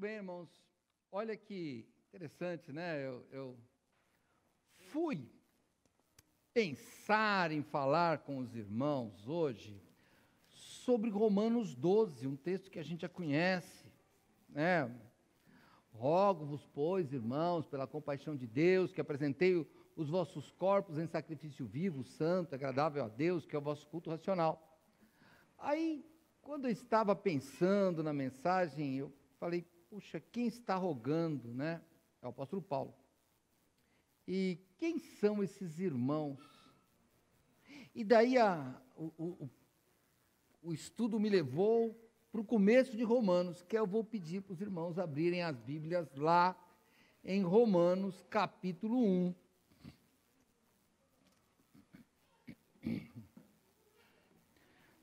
bem, irmãos. Olha que interessante, né? Eu fui pensar em falar com os irmãos hoje sobre Romanos 12, um texto que a gente já conhece, né? Rogo-vos, pois, irmãos, pela compaixão de Deus, que apresentei os vossos corpos em sacrifício vivo, santo, agradável a Deus, que é o vosso culto racional. Aí, quando eu estava pensando na mensagem, eu falei, puxa, quem está rogando, né? É o apóstolo Paulo. E quem são esses irmãos? E daí o estudo me levou para o começo de Romanos, que eu vou pedir para os irmãos abrirem as Bíblias lá em Romanos, capítulo 1.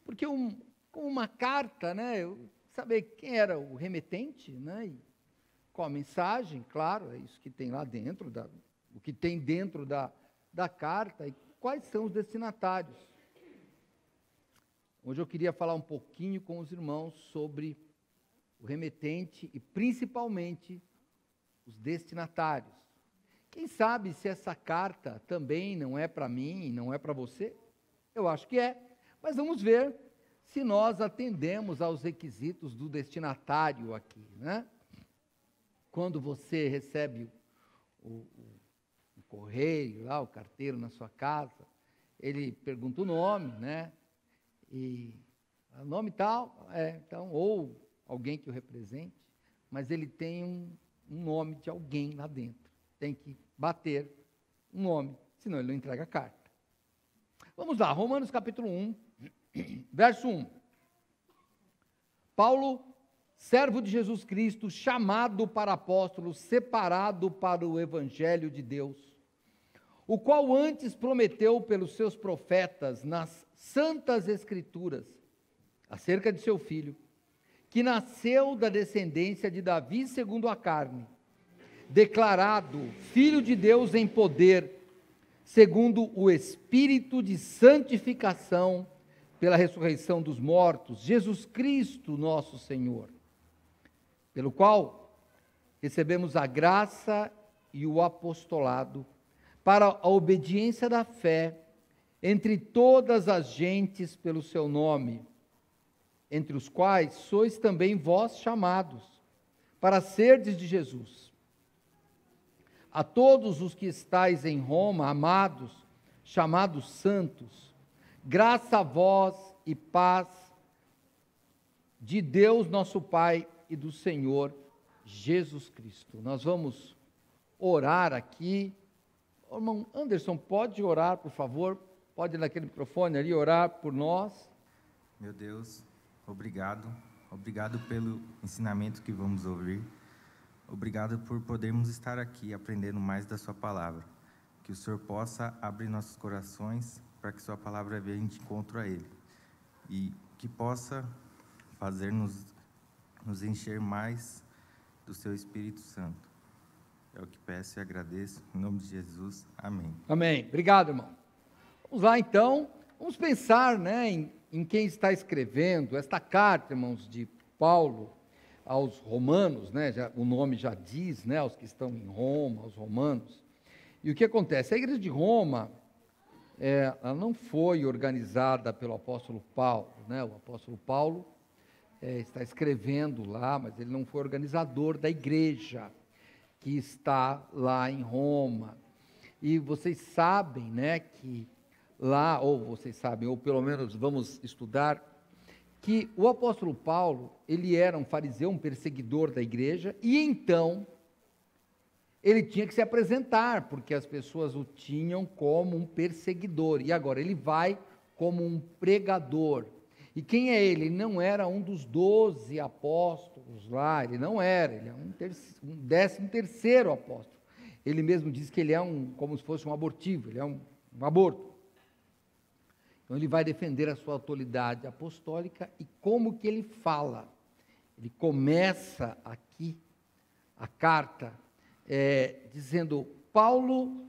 Porque com uma carta, né, eu saber quem era o remetente, né, e qual a mensagem, claro, é isso que tem lá dentro, o que tem dentro da carta, e quais são os destinatários. Hoje eu queria falar um pouquinho com os irmãos sobre o remetente e principalmente os destinatários. Quem sabe se essa carta também não é para mim e não é para você? Eu acho que é, mas vamos ver se nós atendemos aos requisitos do destinatário aqui, né? Quando você recebe o correio, lá, o carteiro na sua casa, ele pergunta o nome, né? E o nome tal, então, ou alguém que o represente, mas ele tem um nome de alguém lá dentro. Tem que bater um nome, senão ele não entrega a carta. Vamos lá, Romanos capítulo 1, verso 1. Paulo, servo de Jesus Cristo, chamado para apóstolo, separado para o evangelho de Deus, o qual antes prometeu pelos seus profetas nas santas escrituras, acerca de seu filho, que nasceu da descendência de Davi segundo a carne, declarado Filho de Deus em poder, segundo o Espírito de santificação, pela ressurreição dos mortos, Jesus Cristo nosso Senhor, pelo qual recebemos a graça e o apostolado, para a obediência da fé, entre todas as gentes pelo seu nome, entre os quais sois também vós chamados, para serdes de Jesus. A todos os que estáis em Roma, amados, chamados santos, graça a vós e paz de Deus nosso Pai e do Senhor Jesus Cristo. Nós vamos orar aqui. O irmão Anderson, pode orar, por favor? Pode ir naquele microfone ali orar por nós. Meu Deus, obrigado. Obrigado pelo ensinamento que vamos ouvir. Obrigado por podermos estar aqui aprendendo mais da sua palavra. Que o Senhor possa abrir nossos corações para que sua palavra venha de encontro a Ele. E que possa nos encher mais do seu Espírito Santo. É o que peço e agradeço. Em nome de Jesus. Amém. Amém. Obrigado, irmão. Vamos lá, então. Vamos pensar, né, em quem está escrevendo esta carta, irmãos, de Paulo aos romanos, né? O nome já diz, né, aos que estão em Roma, aos romanos. E o que acontece? A igreja de Roma, ela não foi organizada pelo apóstolo Paulo, né? O apóstolo Paulo está escrevendo lá, mas ele não foi organizador da igreja que está lá em Roma. E vocês sabem, né, que lá, ou vocês sabem, ou pelo menos vamos estudar, que o apóstolo Paulo, ele era um fariseu, um perseguidor da igreja, e então ele tinha que se apresentar, porque as pessoas o tinham como um perseguidor, e agora ele vai como um pregador. E quem é ele? Ele não era um dos 12 apóstolos lá, ele não era, ele é um 13º apóstolo. Ele mesmo diz que ele é como se fosse um abortivo, ele é um aborto. Então ele vai defender a sua autoridade apostólica e como que ele fala. Ele começa aqui a carta dizendo, Paulo,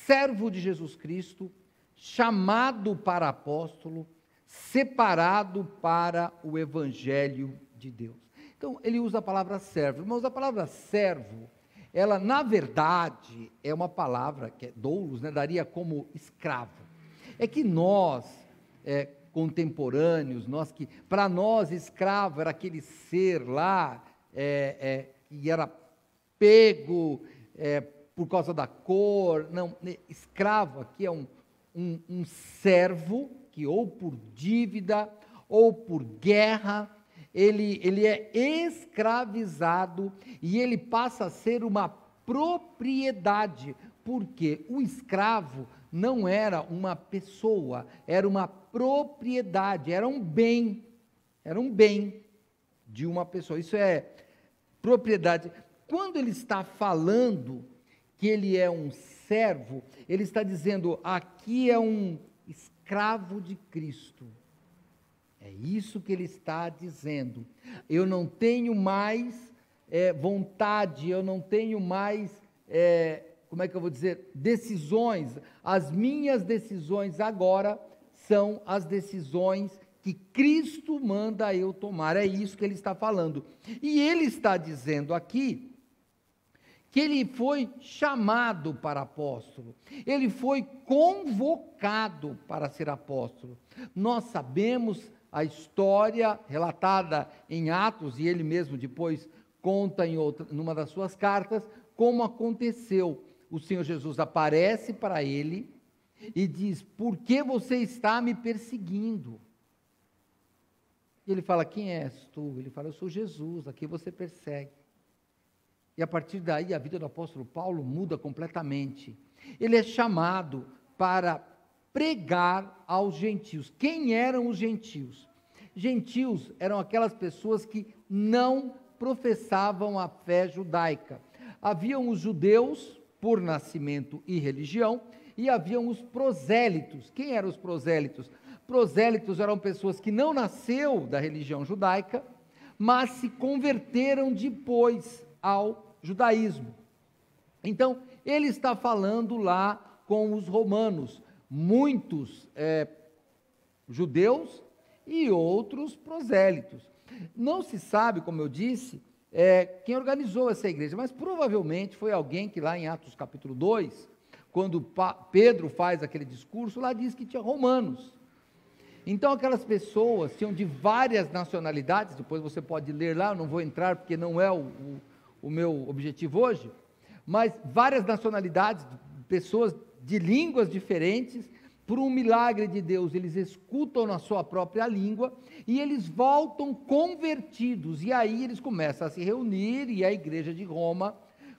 servo de Jesus Cristo, chamado para apóstolo, separado para o evangelho de Deus. Então, ele usa a palavra servo. Mas a palavra servo, ela, na verdade, é uma palavra que é doulos, né, daria como escravo. É que nós, contemporâneos, para nós, escravo era aquele ser lá, que era pego por causa da cor. Não, escravo aqui é um servo que ou por dívida ou por guerra, ele é escravizado e ele passa a ser uma propriedade, porque o escravo não era uma pessoa, era uma propriedade, era um bem de uma pessoa. Isso é propriedade. Quando ele está falando que ele é um servo, ele está dizendo, aqui é um escravo de Cristo. É isso que ele está dizendo. Eu não tenho mais vontade, eu não tenho mais, como é que eu vou dizer, decisões. As minhas decisões agora são as decisões que Cristo manda eu tomar. É isso que ele está falando. E ele está dizendo aqui que ele foi chamado para apóstolo, ele foi convocado para ser apóstolo. Nós sabemos a história relatada em Atos, e ele mesmo depois conta numa das suas cartas, como aconteceu. O Senhor Jesus aparece para ele e diz, por que você está me perseguindo? E ele fala, quem és tu? Ele fala, eu sou Jesus, a quem você persegue. E a partir daí a vida do apóstolo Paulo muda completamente. Ele é chamado para pregar aos gentios. Quem eram os gentios? Gentios eram aquelas pessoas que não professavam a fé judaica. Haviam os judeus, por nascimento e religião, e haviam os prosélitos. Quem eram os prosélitos? Prosélitos eram pessoas que não nasceu da religião judaica, mas se converteram depois ao judaísmo. Então, ele está falando lá com os romanos, muitos judeus e outros prosélitos. Não se sabe, como eu disse, quem organizou essa igreja, mas provavelmente foi alguém que lá em Atos capítulo 2, quando Pedro faz aquele discurso, lá diz que tinha romanos. Então aquelas pessoas tinham de várias nacionalidades, depois você pode ler lá, eu não vou entrar porque não é o meu objetivo hoje, mas várias nacionalidades, pessoas de línguas diferentes, por um milagre de Deus, eles escutam na sua própria língua, e eles voltam convertidos, e aí eles começam a se reunir, e a igreja de Roma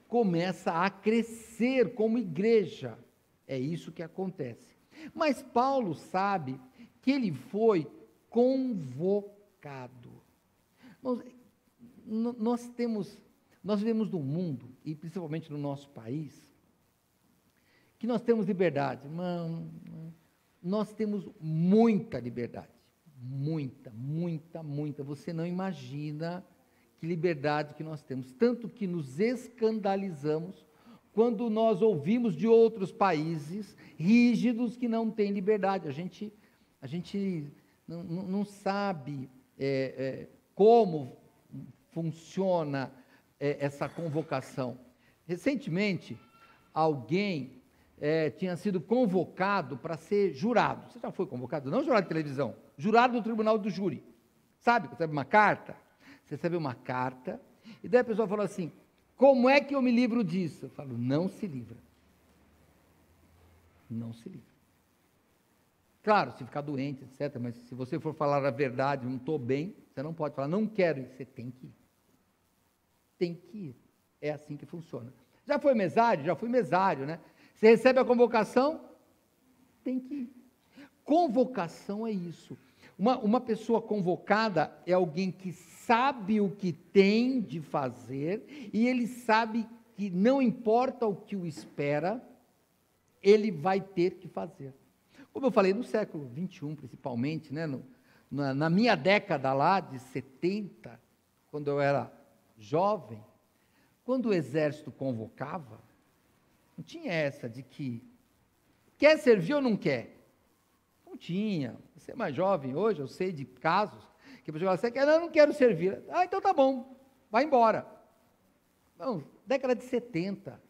começa a crescer como igreja. É isso que acontece. Mas Paulo sabe que ele foi convocado. Nós vivemos num mundo, e principalmente no nosso país, que nós temos liberdade. Nós temos muita liberdade. Muita. Você não imagina que liberdade que nós temos. Tanto que nos escandalizamos quando nós ouvimos de outros países rígidos que não têm liberdade. A gente não sabe como funciona essa convocação. Recentemente, alguém tinha sido convocado para ser jurado. Você já foi convocado? Não jurado de televisão, jurado no tribunal do júri. Sabe, você recebe uma carta? Você recebe uma carta, e daí a pessoa fala assim, como é que eu me livro disso? Eu falo, não se livra. Não se livra. Claro, se ficar doente, etc., mas se você for falar a verdade, não estou bem, você não pode falar, não quero ir, você tem que ir. Tem que ir. É assim que funciona. Já foi mesário? Já fui mesário, né? Você recebe a convocação, tem que ir. Convocação é isso. Uma pessoa convocada é alguém que sabe o que tem de fazer, e ele sabe que não importa o que o espera, ele vai ter que fazer. Como eu falei, no século XXI, principalmente, né, na minha década lá de 70, quando eu era jovem, quando o exército convocava, não tinha essa de que quer servir ou não quer. Não tinha. Você é mais jovem hoje, eu sei de casos Que a pessoa fala, você quer? Não, eu não quero servir. Ah, então tá bom, vai embora. Não, década de 70,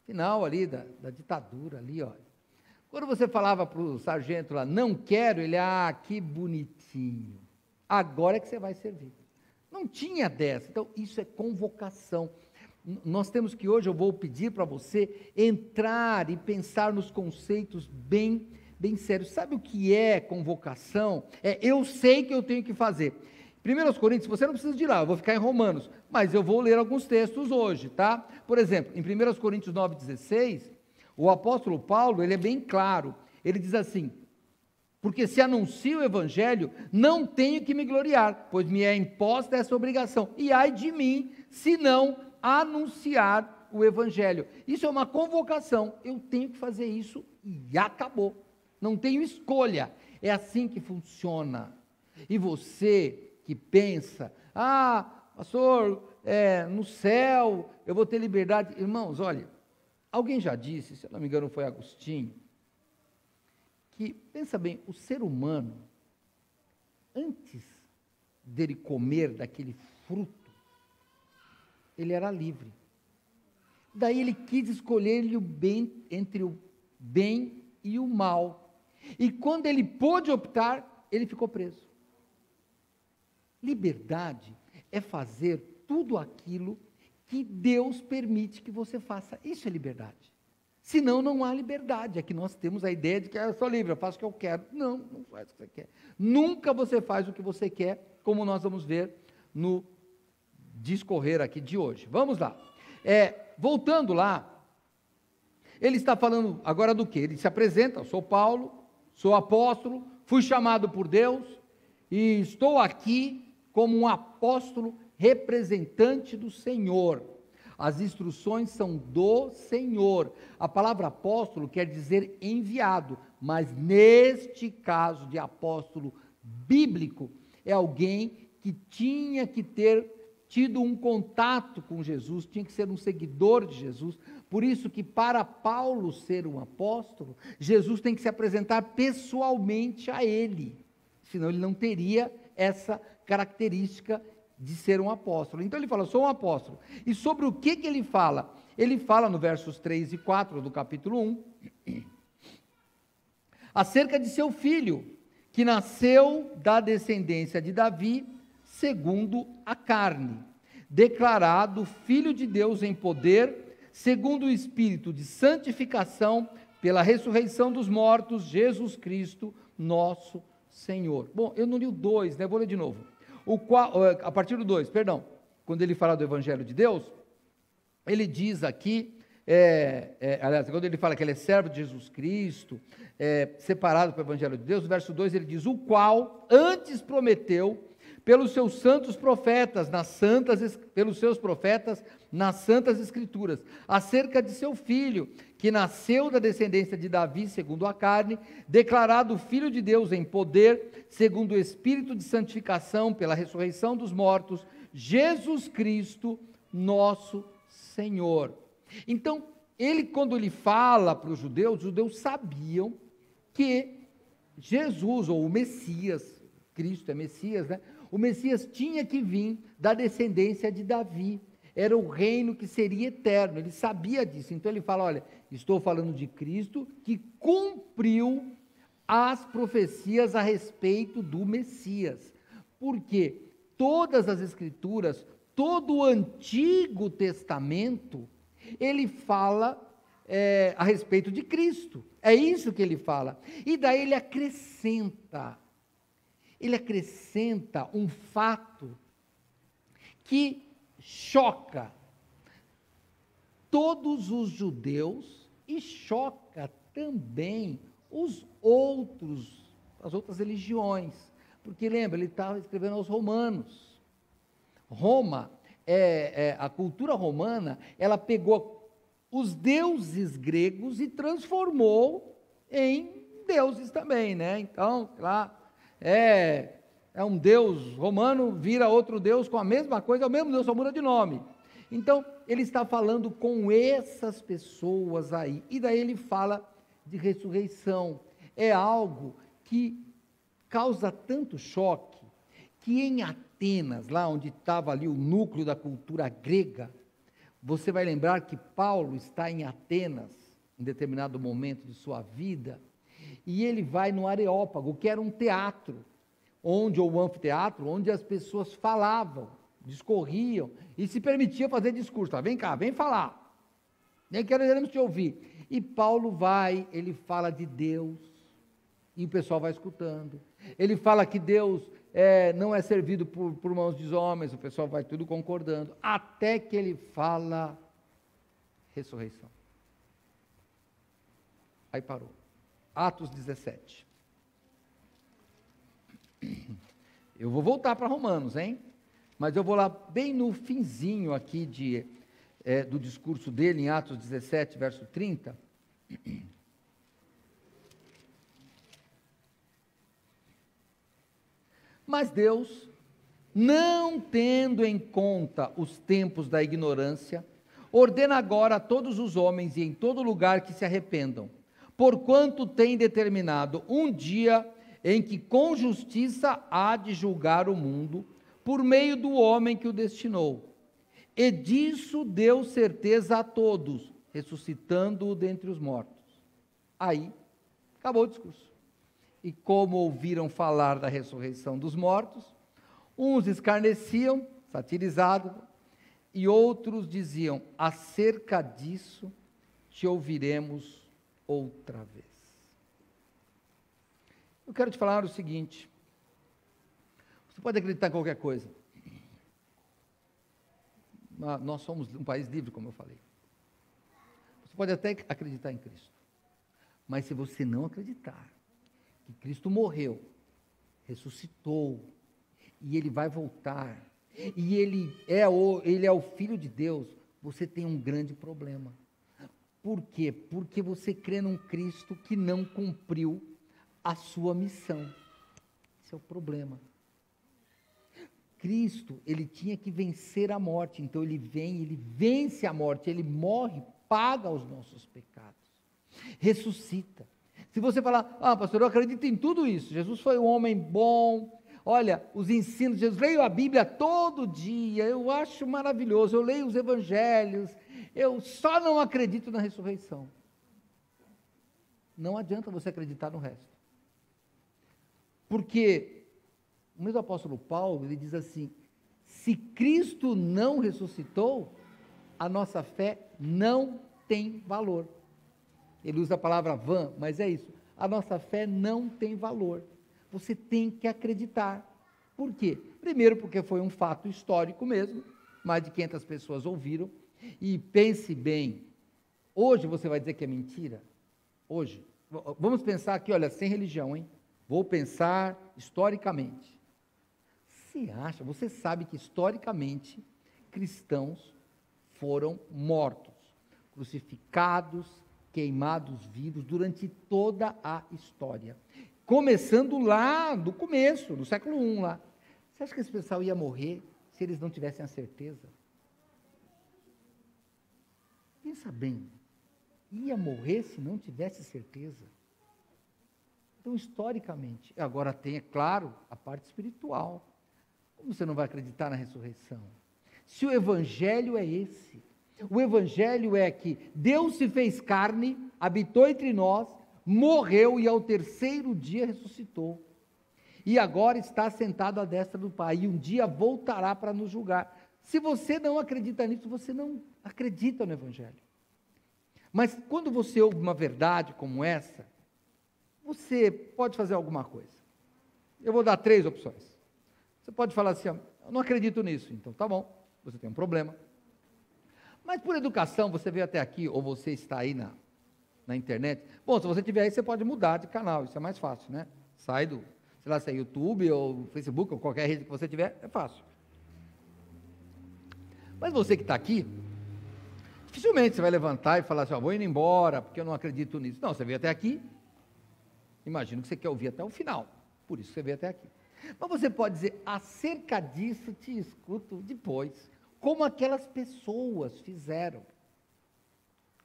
final ali da ditadura ali, ó. Quando você falava para o sargento lá, não quero, ele, que bonitinho, agora é que você vai servir. Não tinha dessa, então isso é convocação. Nós temos que hoje, eu vou pedir para você entrar e pensar nos conceitos bem sérios. Sabe o que é convocação? Eu sei que eu tenho que fazer. 1 Coríntios, você não precisa de ir lá, eu vou ficar em Romanos, mas eu vou ler alguns textos hoje, tá? Por exemplo, em 1 Coríntios 9,16, o apóstolo Paulo, ele é bem claro, ele diz assim, porque se anuncio o evangelho, não tenho que me gloriar, pois me é imposta essa obrigação, e ai de mim, se não anunciar o evangelho. Isso é uma convocação, eu tenho que fazer isso e acabou, não tenho escolha, é assim que funciona. E você que pensa, pastor, no céu eu vou ter liberdade. Irmãos, olha, alguém já disse, se eu não me engano foi Agostinho, que, pensa bem, o ser humano, antes dele comer daquele fruto, ele era livre. Daí ele quis escolher o bem, entre o bem e o mal. E quando ele pôde optar, ele ficou preso. Liberdade é fazer tudo aquilo que Deus permite que você faça. Isso é liberdade. Senão não há liberdade. Aqui nós temos a ideia de que eu sou livre, eu faço o que eu quero. Não, não faz o que você quer. Nunca você faz o que você quer, como nós vamos ver no discorrer aqui de hoje. Vamos lá. Voltando lá, ele está falando agora do quê? Ele se apresenta, eu sou Paulo, sou apóstolo, fui chamado por Deus e estou aqui como um apóstolo representante do Senhor. As instruções são do Senhor. A palavra apóstolo quer dizer enviado, mas neste caso de apóstolo bíblico, é alguém que tinha que ter tido um contato com Jesus, tinha que ser um seguidor de Jesus. Por isso que para Paulo ser um apóstolo, Jesus tem que se apresentar pessoalmente a ele, senão ele não teria essa característica de ser um apóstolo. Então ele fala, sou um apóstolo. E sobre o que ele fala? Ele fala no versos 3 e 4 do capítulo 1, acerca de seu filho, que nasceu da descendência de Davi, segundo a carne, declarado Filho de Deus em poder, segundo o Espírito de santificação, pela ressurreição dos mortos, Jesus Cristo, nosso Senhor. Bom, eu não li o 2, né? Vou ler de novo. A partir do 2, perdão, quando ele fala do Evangelho de Deus, ele diz aqui, aliás, quando ele fala que ele é servo de Jesus Cristo, separado para o Evangelho de Deus, no verso 2 ele diz, o qual antes prometeu pelos seus santos profetas, pelos seus profetas nas santas escrituras, acerca de seu filho, que nasceu da descendência de Davi, segundo a carne, declarado Filho de Deus em poder, segundo o Espírito de santificação, pela ressurreição dos mortos, Jesus Cristo, nosso Senhor. Então, quando ele fala para os judeus sabiam que Jesus, ou o Messias, Cristo é Messias, né? O Messias tinha que vir da descendência de Davi, era o reino que seria eterno, ele sabia disso, então ele fala, olha, estou falando de Cristo, que cumpriu as profecias a respeito do Messias, porque todas as escrituras, todo o Antigo Testamento, ele fala a respeito de Cristo, é isso que ele fala, e daí ele acrescenta um fato que choca todos os judeus e choca também as outras religiões, porque lembra, ele estava escrevendo aos romanos. Roma, a cultura romana, ela pegou os deuses gregos e transformou em deuses também, né? Então, sei lá, é um deus romano, vira outro deus com a mesma coisa, é o mesmo deus, só muda de nome. Então, ele está falando com essas pessoas aí, e daí ele fala de ressurreição. É algo que causa tanto choque, que em Atenas, lá onde estava ali o núcleo da cultura grega, você vai lembrar que Paulo está em Atenas, em determinado momento de sua vida, e ele vai no Areópago, que era um teatro, ou um anfiteatro, onde as pessoas falavam, discorriam, e se permitiam fazer discurso. Tá, vem cá, vem falar. Nem queremos te ouvir. E Paulo vai, ele fala de Deus, e o pessoal vai escutando. Ele fala que Deus não é servido por mãos de homens, o pessoal vai tudo concordando, até que ele fala ressurreição. Aí parou. Atos 17. Eu vou voltar para Romanos, hein? Mas eu vou lá bem no finzinho aqui do discurso dele, em Atos 17, verso 30. Mas Deus, não tendo em conta os tempos da ignorância, ordena agora a todos os homens e em todo lugar que se arrependam, porquanto tem determinado um dia em que com justiça há de julgar o mundo, por meio do homem que o destinou. E disso deu certeza a todos, ressuscitando-o dentre os mortos. Aí, acabou o discurso. E como ouviram falar da ressurreição dos mortos, uns escarneciam, satirizados, e outros diziam: acerca disso te ouviremos outra vez. Eu quero te falar o seguinte: você pode acreditar em qualquer coisa. Nós somos um país livre, como eu falei. Você pode até acreditar em Cristo, mas se você não acreditar que Cristo morreu, ressuscitou, e Ele vai voltar, e Ele é o Filho de Deus, você tem um grande problema. Por quê? Porque você crê num Cristo que não cumpriu a sua missão. Esse é o problema. Cristo, ele tinha que vencer a morte, então ele vence a morte, ele morre, paga os nossos pecados, ressuscita. Se você falar: pastor, eu acredito em tudo isso, Jesus foi um homem bom, olha, os ensinos de Jesus, leio a Bíblia todo dia, eu acho maravilhoso, eu leio os evangelhos, eu só não acredito na ressurreição. Não adianta você acreditar no resto. Porque o mesmo apóstolo Paulo, ele diz assim: se Cristo não ressuscitou, a nossa fé não tem valor. Ele usa a palavra vã, mas é isso. A nossa fé não tem valor. Você tem que acreditar. Por quê? Primeiro, porque foi um fato histórico mesmo, mais de 500 pessoas ouviram, e pense bem, hoje você vai dizer que é mentira? Hoje, vamos pensar aqui, olha, sem religião, hein? Vou pensar historicamente. Você sabe que historicamente, cristãos foram mortos, crucificados, queimados vivos durante toda a história. Começando lá do começo, no século I lá. Você acha que esse pessoal ia morrer se eles não tivessem a certeza? Pensa bem, ia morrer se não tivesse certeza. Então, historicamente, agora tem, é claro, a parte espiritual. Como você não vai acreditar na ressurreição? Se o evangelho é esse, o evangelho é que Deus se fez carne, habitou entre nós, morreu e ao terceiro dia ressuscitou. E agora está sentado à destra do Pai, e um dia voltará para nos julgar. Se você não acredita nisso, você não acredita no evangelho. Mas quando você ouve uma verdade como essa, você pode fazer alguma coisa. Eu vou dar 3 opções. Você pode falar assim: eu não acredito nisso. Então, tá bom, você tem um problema. Mas por educação, você veio até aqui, ou você está aí na internet. Bom, se você tiver aí, você pode mudar de canal, isso é mais fácil, né? Sai do, sei lá, se é YouTube, ou Facebook, ou qualquer rede que você tiver, é fácil. Mas você que está aqui, dificilmente você vai levantar e falar assim: vou indo embora, porque eu não acredito nisso. Não, você veio até aqui, imagino que você quer ouvir até o final, por isso você veio até aqui. Mas você pode dizer: acerca disso te escuto depois, como aquelas pessoas fizeram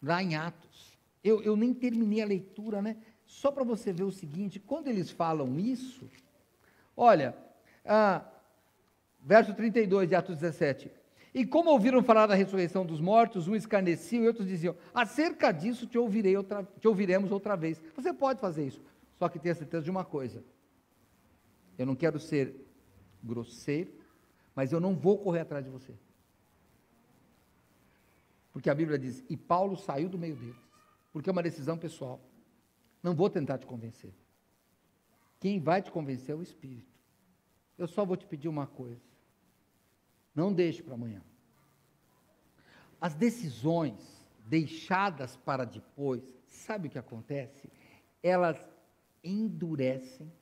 lá em Atos. Eu nem terminei a leitura, né? Só para você ver o seguinte: quando eles falam isso, olha, verso 32 de Atos 17. E como ouviram falar da ressurreição dos mortos, uns escarneciam e outros diziam, acerca disso te ouviremos outra vez. Você pode fazer isso, só que tenha certeza de uma coisa, eu não quero ser grosseiro, mas eu não vou correr atrás de você. Porque a Bíblia diz, e Paulo saiu do meio deles, porque é uma decisão pessoal. Não vou tentar te convencer. Quem vai te convencer é o Espírito. Eu só vou te pedir uma coisa. Não deixe para amanhã. As decisões deixadas para depois, sabe o que acontece? Elas endurecem,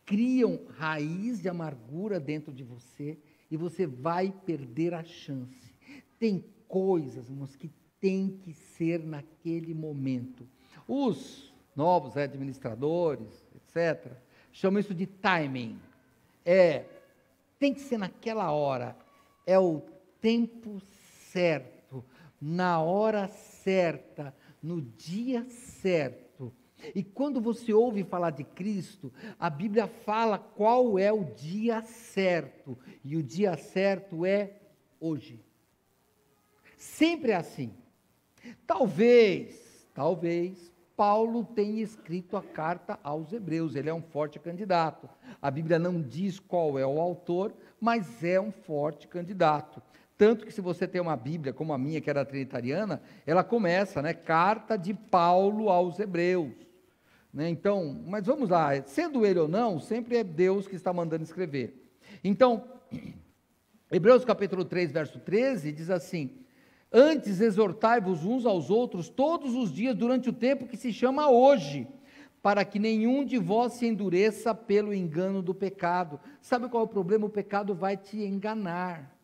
criam raiz de amargura dentro de você e você vai perder a chance. Tem coisas, irmãos, que tem que ser naquele momento. Os novos administradores, etc., chamam isso de timing. Tem que ser naquela hora, é o tempo certo, na hora certa, no dia certo. E quando você ouve falar de Cristo, a Bíblia fala qual é o dia certo, e o dia certo é hoje. Sempre é assim. Talvez, Paulo tenha escrito a carta aos Hebreus, ele é um forte candidato. A Bíblia não diz qual é o autor, mas é um forte candidato. Tanto que se você tem uma Bíblia, como a minha, que era trinitariana, ela começa, carta de Paulo aos Hebreus. Então, mas vamos lá, sendo ele ou não, sempre é Deus que está mandando escrever. Então, Hebreus capítulo 3, verso 13, diz assim, antes exortai-vos uns aos outros todos os dias durante o tempo que se chama hoje, para que nenhum de vós se endureça pelo engano do pecado. Sabe qual é o problema? O pecado vai te enganar.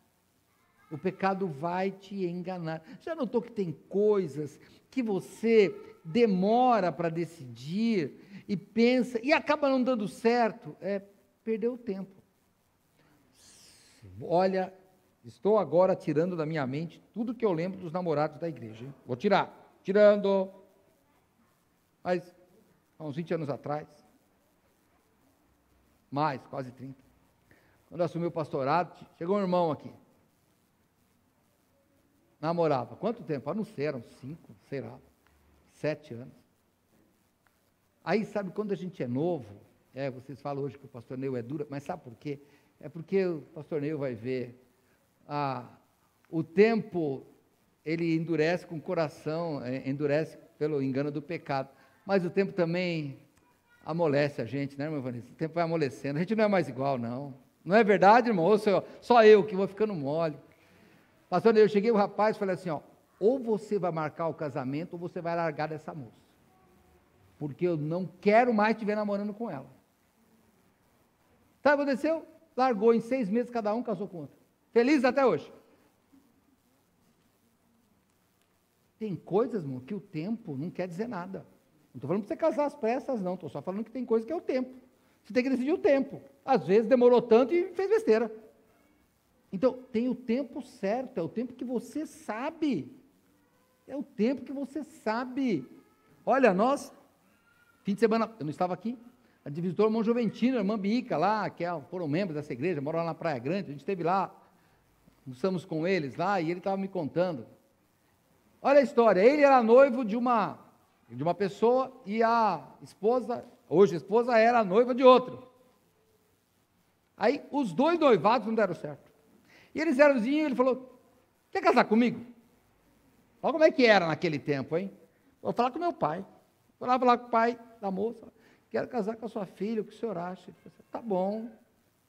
O pecado vai te enganar. Já notou que tem coisas que você demora para decidir e pensa, e acaba não dando certo? Perdeu o tempo. Olha, estou agora tirando da minha mente tudo que eu lembro dos namorados da igreja. Hein? Vou tirando. Mas, há uns 20 anos atrás, mais, quase 30, quando eu assumi o pastorado, chegou um irmão aqui, namorava, quanto tempo? Não sei, eram 5, sei lá, 7 anos. Aí, sabe, quando a gente é novo, vocês falam hoje que o pastor Neu é duro, mas sabe por quê? É porque o pastor Neu vai ver, o tempo, ele endurece com o coração, endurece pelo engano do pecado, mas o tempo também amolece a gente, né, irmã Vanessa? O tempo vai amolecendo, a gente não é mais igual, não. Não é verdade, irmão? Ou só eu que vou ficando mole. Pastor, eu cheguei, o rapaz, falei assim, ou você vai marcar o casamento, ou você vai largar dessa moça. Porque eu não quero mais te ver namorando com ela. Sabe o que aconteceu? Largou, em 6 meses cada um casou com outra. Feliz até hoje. Tem coisas, irmão, que o tempo não quer dizer nada. Não estou falando para você casar às pressas, não. Estou só falando que tem coisa que é o tempo. Você tem que decidir o tempo. Às vezes demorou tanto e fez besteira. Então, tem o tempo certo, é o tempo que você sabe. É o tempo que você sabe. Olha, nós, fim de semana, eu não estava aqui, a visitou o irmão Joventino, a irmã Bica lá, que foram membros dessa igreja, moram lá na Praia Grande, a gente esteve lá, estamos com eles lá, e ele estava me contando. Olha a história, ele era noivo de uma pessoa, e a esposa, hoje a esposa, era noiva de outro. Aí, os 2 noivados não deram certo. E eles eram vizinhos, ele falou, quer casar comigo? Olha como é que era naquele tempo, hein? Vou falar com meu pai. Vou lá falar com o pai da moça, quero casar com a sua filha, o que o senhor acha? Ele falou, tá bom,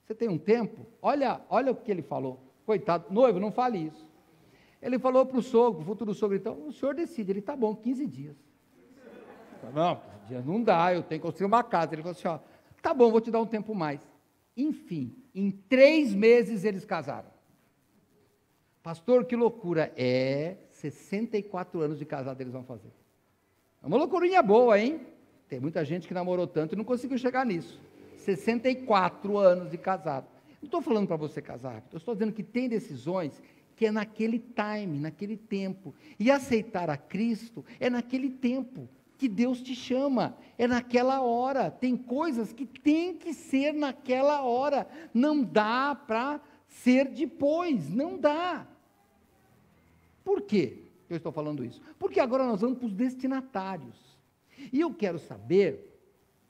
você tem um tempo? Olha o que ele falou. Coitado, noivo, não fale isso. Ele falou para o sogro, o futuro sogro, então, o senhor decide. Ele, tá bom, 15 dias. Não, 15 dias não dá, eu tenho que construir uma casa. Ele falou assim, tá bom, vou te dar um tempo mais. Enfim, em 3 meses eles casaram. Pastor, que loucura. 64 anos de casado eles vão fazer. É uma loucurinha boa, hein? Tem muita gente que namorou tanto e não conseguiu chegar nisso. 64 anos de casado. Não estou falando para você casar, eu estou dizendo que tem decisões que é naquele time, naquele tempo. E aceitar a Cristo é naquele tempo. que Deus te chama, é naquela hora. Tem coisas que tem que ser naquela hora, não dá para ser depois, não dá. Por quê eu estou falando isso? Porque agora nós vamos para os destinatários, e eu quero saber,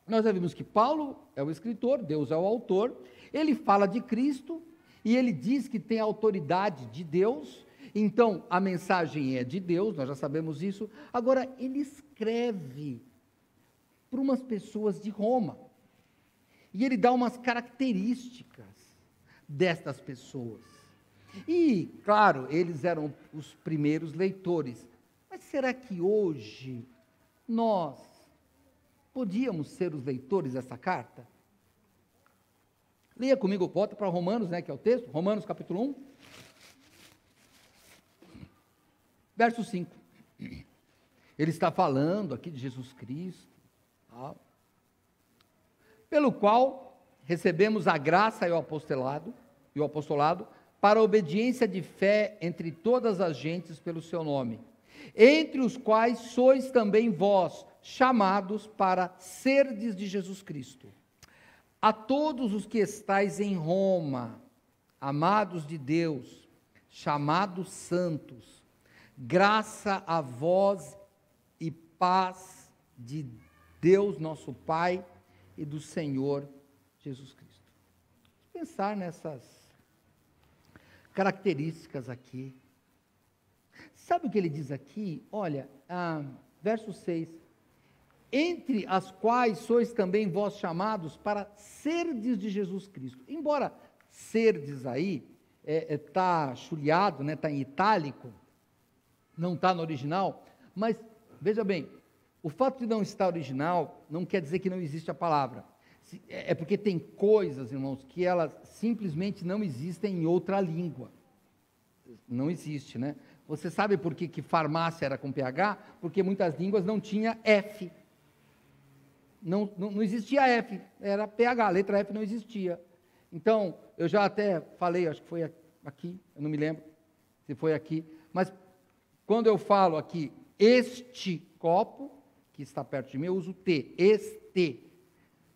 nós já vimos que Paulo é o escritor, Deus é o autor, ele fala de Cristo, e ele diz que tem a autoridade de Deus, então a mensagem é de Deus, nós já sabemos isso. Agora ele escreve para umas pessoas de Roma, e ele dá umas características destas pessoas, e claro, eles eram os primeiros leitores, mas será que hoje nós podíamos ser os leitores dessa carta? Leia comigo, volta para Romanos, que é o texto, Romanos capítulo 1, verso 5. Ele está falando aqui de Jesus Cristo, pelo qual recebemos a graça e o apostolado para a obediência de fé entre todas as gentes pelo seu nome, entre os quais sois também vós chamados para serdes de Jesus Cristo. A todos os que estáis em Roma, amados de Deus, chamados santos, graça a vós e paz de Deus nosso Pai e do Senhor Jesus Cristo. Vamos pensar nessas características aqui. Sabe o que ele diz aqui? Olha, verso 6, entre as quais sois também vós chamados para serdes de Jesus Cristo. Embora serdes aí, está chuleado, está em itálico, não está no original, mas veja bem, o fato de não estar original não quer dizer que não existe a palavra. É porque tem coisas, irmãos, que elas simplesmente não existem em outra língua. Não existe, né? Você sabe por que farmácia era com PH? Porque muitas línguas não tinha F. Não existia F, era PH, a letra F não existia. Então, eu já até falei, acho que foi aqui, eu não me lembro se foi aqui, mas quando eu falo aqui, este copo, que está perto de mim, eu uso T, este.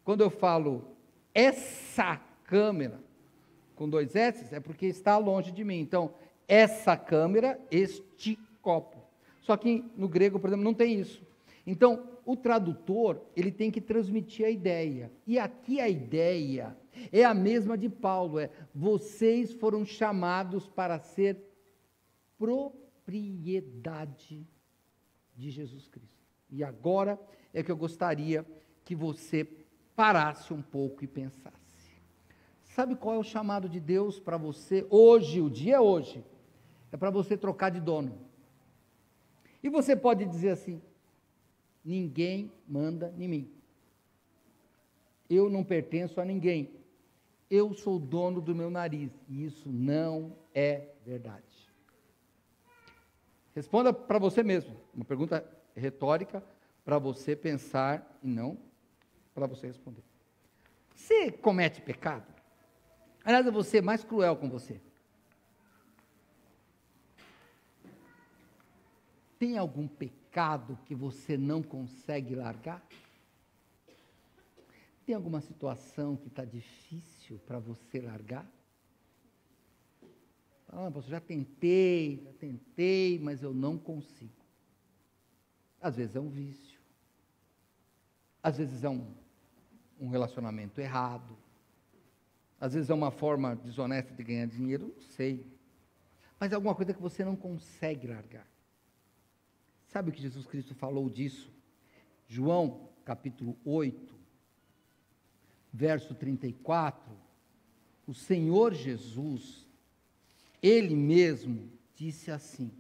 Quando eu falo essa câmera, com 2 S, é porque está longe de mim. Então, essa câmera, este copo. Só que no grego, por exemplo, não tem isso. Então, o tradutor, ele tem que transmitir a ideia. E aqui a ideia é a mesma de Paulo, vocês foram chamados para ser propriedade de Jesus Cristo. E agora é que eu gostaria que você parasse um pouco e pensasse. Sabe qual é o chamado de Deus para você hoje? O dia é hoje. É para você trocar de dono. E você pode dizer assim: ninguém manda em mim. Eu não pertenço a ninguém. Eu sou dono do meu nariz. E isso não é verdade. Responda para você mesmo. Uma pergunta retórica para você pensar e não para você responder. Você comete pecado? Aliás, eu vou ser mais cruel com você. Tem algum pecado que você não consegue largar? Tem alguma situação que está difícil para você largar? Pastor, já tentei, mas eu não consigo. Às vezes é um vício. Às vezes é um relacionamento errado. Às vezes é uma forma desonesta de ganhar dinheiro, não sei. Mas é alguma coisa que você não consegue largar. Sabe o que Jesus Cristo falou disso? João, capítulo 8, verso 34, o Senhor Jesus, Ele mesmo disse assim,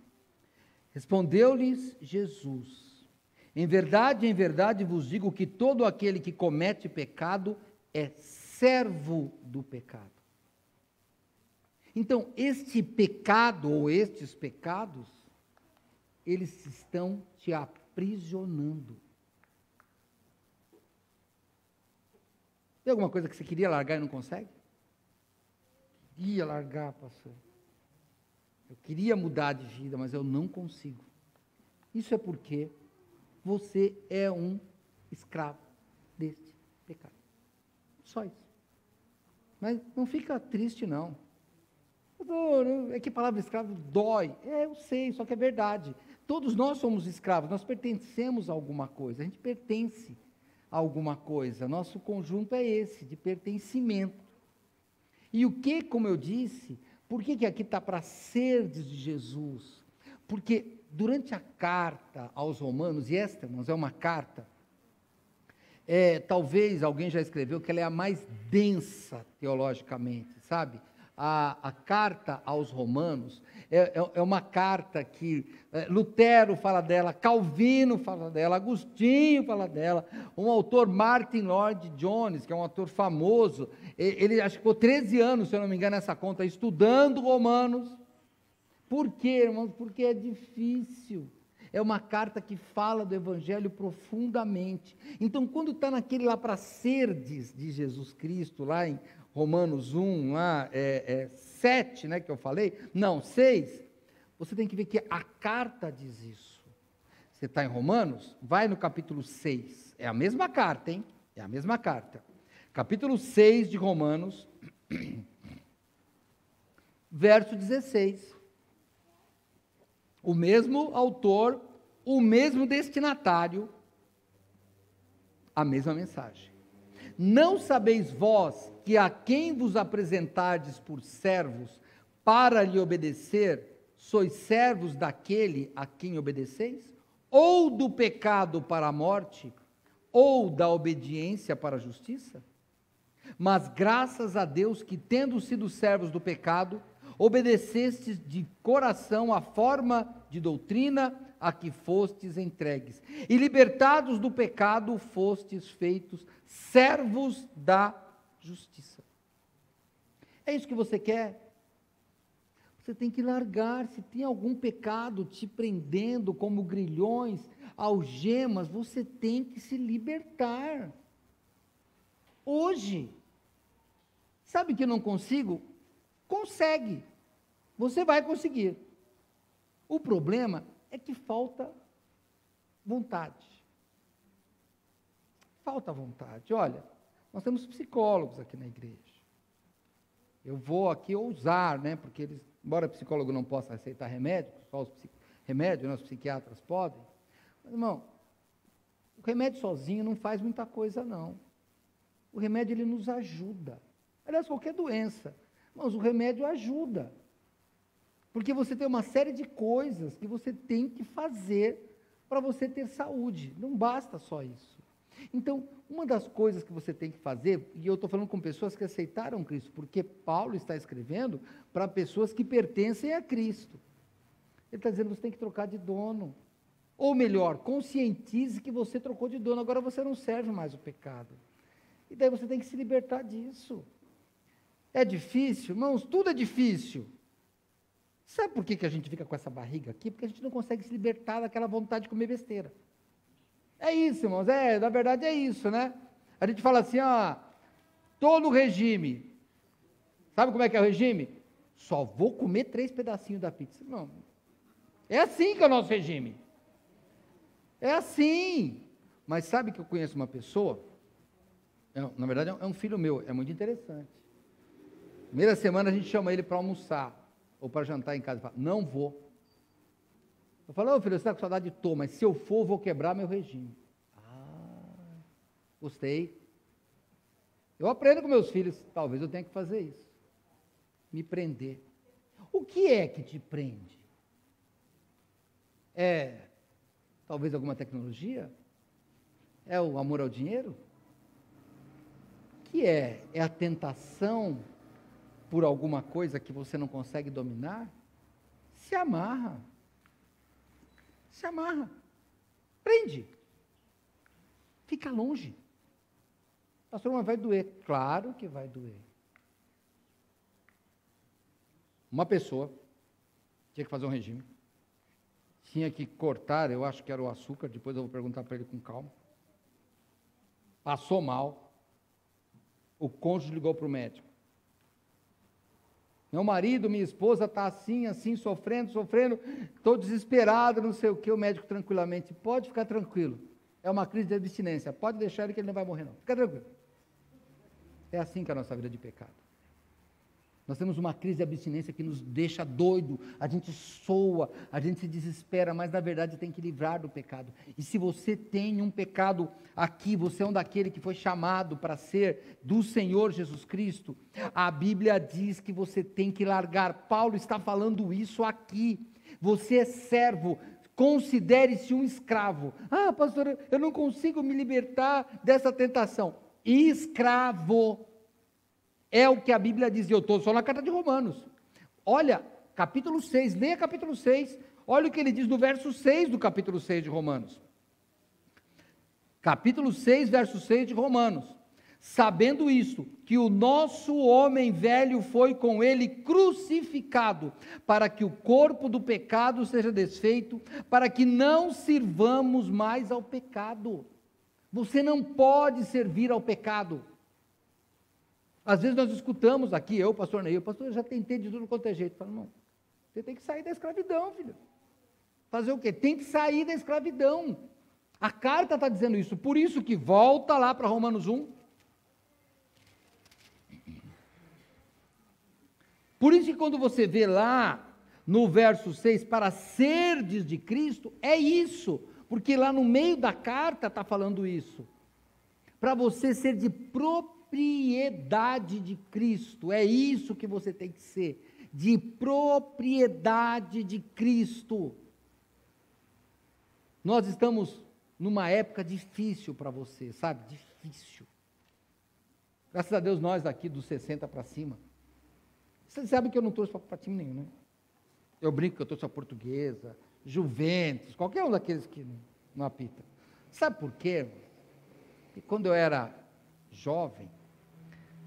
respondeu-lhes Jesus, em verdade vos digo que todo aquele que comete pecado é servo do pecado. Então, este pecado ou estes pecados, eles estão te aprisionando. Tem alguma coisa que você queria largar e não consegue? Queria largar, pastor. Eu queria mudar de vida, mas eu não consigo. Isso é porque você é um escravo deste pecado. Só isso. Mas não fica triste, não. É que a palavra escravo dói. Eu sei, só que é verdade. Todos nós somos escravos, nós pertencemos a alguma coisa, a gente pertence a alguma coisa. Nosso conjunto é esse, de pertencimento. E o que, como eu disse, por que aqui está para serdes de Jesus? Porque durante a carta aos Romanos, e esta, irmãos, é uma carta, talvez alguém já escreveu que ela é a mais densa teologicamente, sabe? A carta aos Romanos é uma carta que Lutero fala dela, Calvino fala dela, Agostinho fala dela, um autor, Martin Lloyd-Jones, que é um autor famoso, ele acho que ficou 13 anos, se eu não me engano, nessa conta, estudando Romanos. Por quê, irmãos? Porque é difícil. É uma carta que fala do Evangelho profundamente. Então, quando está naquele lá para serdes de Jesus Cristo, lá em Romanos 1, 7, né, que eu falei, não, 6, você tem que ver que a carta diz isso. Você está em Romanos? Vai no capítulo 6, é a mesma carta, hein? É a mesma carta. Capítulo 6 de Romanos, verso 16. O mesmo autor, o mesmo destinatário, a mesma mensagem. Não sabeis vós que a quem vos apresentardes por servos para lhe obedecer, sois servos daquele a quem obedeceis? Ou do pecado para a morte, ou da obediência para a justiça? Mas graças a Deus que, tendo sido servos do pecado, obedecestes de coração a forma de doutrina a que fostes entregues, e libertados do pecado, fostes feitos servos da justiça. É isso que você quer? Você tem que largar, se tem algum pecado te prendendo como grilhões, algemas, você tem que se libertar. Hoje, sabe que eu não consigo? Consegue, você vai conseguir. O problema é que falta vontade. Falta vontade. Olha, nós temos psicólogos aqui na igreja. Eu vou aqui ousar, né? Porque eles, embora psicólogo não possa receitar remédio, só os remédios, né, os psiquiatras podem. Mas, irmão, o remédio sozinho não faz muita coisa, não. O remédio, ele nos ajuda. Aliás, qualquer doença. Mas o remédio ajuda. Porque você tem uma série de coisas que você tem que fazer para você ter saúde. Não basta só isso. Então, uma das coisas que você tem que fazer, e eu estou falando com pessoas que aceitaram Cristo, porque Paulo está escrevendo para pessoas que pertencem a Cristo. Ele está dizendo que você tem que trocar de dono. Ou melhor, conscientize que você trocou de dono, agora você não serve mais o pecado. E daí você tem que se libertar disso. É difícil? Irmãos, tudo é difícil. Sabe por que a gente fica com essa barriga aqui? Porque a gente não consegue se libertar daquela vontade de comer besteira. É isso, irmãos, na verdade é isso, né? A gente fala assim, estou no regime. Sabe como é que é o regime? Só vou comer 3 pedacinhos da pizza. Não, é assim que é o nosso regime. É assim. Mas sabe que eu conheço uma pessoa, na verdade é um filho meu, é muito interessante. Primeira semana a gente chama ele para almoçar, ou para jantar em casa, ele fala, não vou. Eu falo, filho, você está com saudade? Tô, mas se eu for, vou quebrar meu regime. Gostei. Eu aprendo com meus filhos, talvez eu tenha que fazer isso. Me prender. O que é que te prende? Talvez alguma tecnologia? É o amor ao dinheiro? O que é? É a tentação por alguma coisa que você não consegue dominar? Se amarra. Se amarra. Prende. Fica longe. Pastor, mas vai doer. Claro que vai doer. Uma pessoa tinha que fazer um regime. Tinha que cortar, eu acho que era o açúcar, depois eu vou perguntar para ele com calma. Passou mal. O cônjuge ligou para o médico. Meu marido, minha esposa está assim, assim, sofrendo, estou desesperado, não sei o que, o médico tranquilamente, pode ficar tranquilo, é uma crise de abstinência, pode deixar ele que ele não vai morrer não, fica tranquilo. É assim que é a nossa vida de pecado. Nós temos uma crise de abstinência que nos deixa doido, a gente soa, a gente se desespera, mas na verdade tem que livrar do pecado. E se você tem um pecado aqui, você é um daquele que foi chamado para ser do Senhor Jesus Cristo, a Bíblia diz que você tem que largar. Paulo está falando isso aqui. Você é servo, considere-se um escravo. Ah, pastor, eu não consigo me libertar dessa tentação. Escravo. É o que a Bíblia diz, eu estou só na carta de Romanos. Olha, capítulo 6, leia capítulo 6, olha o que ele diz no verso 6 do capítulo 6 de Romanos. Capítulo 6, verso 6 de Romanos. Sabendo isto, que o nosso homem velho foi com ele crucificado, para que o corpo do pecado seja desfeito, para que não sirvamos mais ao pecado. Você não pode servir ao pecado. Às vezes nós escutamos aqui, eu, pastor Neil, pastor, eu já tentei de tudo quanto é jeito. Falo, não, você tem que sair da escravidão, filho. Fazer o quê? Tem que sair da escravidão. A carta está dizendo isso, por isso que volta lá para Romanos 1. Por isso que quando você vê lá no verso 6, para serdes de Cristo, é isso, porque lá no meio da carta está falando isso. Para você ser de propriedade de Cristo, é isso que você tem que ser, de propriedade de Cristo. Nós estamos numa época difícil para você, sabe? Difícil. Graças a Deus nós aqui dos 60 para cima, vocês sabem que eu não torço para time nenhum, né? Eu brinco que eu torço a Portuguesa, Juventus, qualquer um daqueles que não apita. Sabe por quê? Porque quando eu era jovem,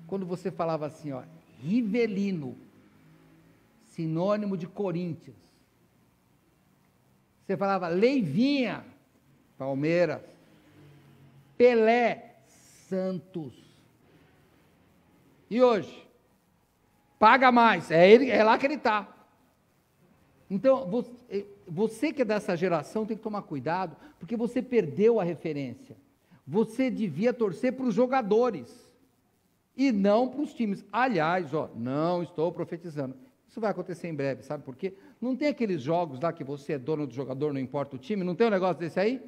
quando você falava assim, ó, Rivelino, sinônimo de Corinthians, você falava Leivinha, Palmeiras, Pelé, Santos. E hoje? Paga mais, é lá que ele está. Então, você que é dessa geração tem que tomar cuidado, porque você perdeu a referência. Você devia torcer para os jogadores, e não para os times. Aliás, ó, não estou profetizando. Isso vai acontecer em breve, sabe por quê? Não tem aqueles jogos lá que você é dono do jogador, não importa o time, não tem um negócio desse aí?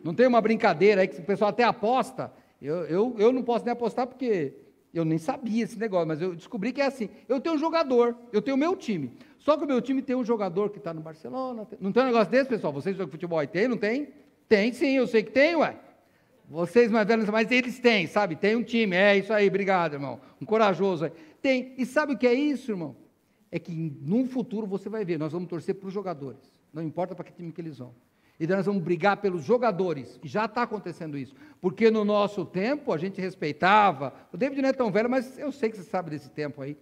Não tem uma brincadeira aí que o pessoal até aposta? Eu não posso nem apostar porque eu nem sabia esse negócio, mas eu descobri que é assim. Eu tenho um jogador, eu tenho o meu time. Só que o meu time tem um jogador que está no Barcelona. Não tem um negócio desse, pessoal? Vocês jogam futebol aí? Tem, não tem? Tem sim, eu sei que tem, ué. Vocês mais velhos, mas eles têm, sabe? Tem um time, é isso aí, obrigado, irmão. Um corajoso aí. Tem, e sabe o que é isso, irmão? É que num futuro você vai ver, nós vamos torcer para os jogadores, não importa para que time que eles vão. E daí nós vamos brigar pelos jogadores, e já está acontecendo isso, porque no nosso tempo a gente respeitava, o David não é tão velho, mas eu sei que você sabe desse tempo aí,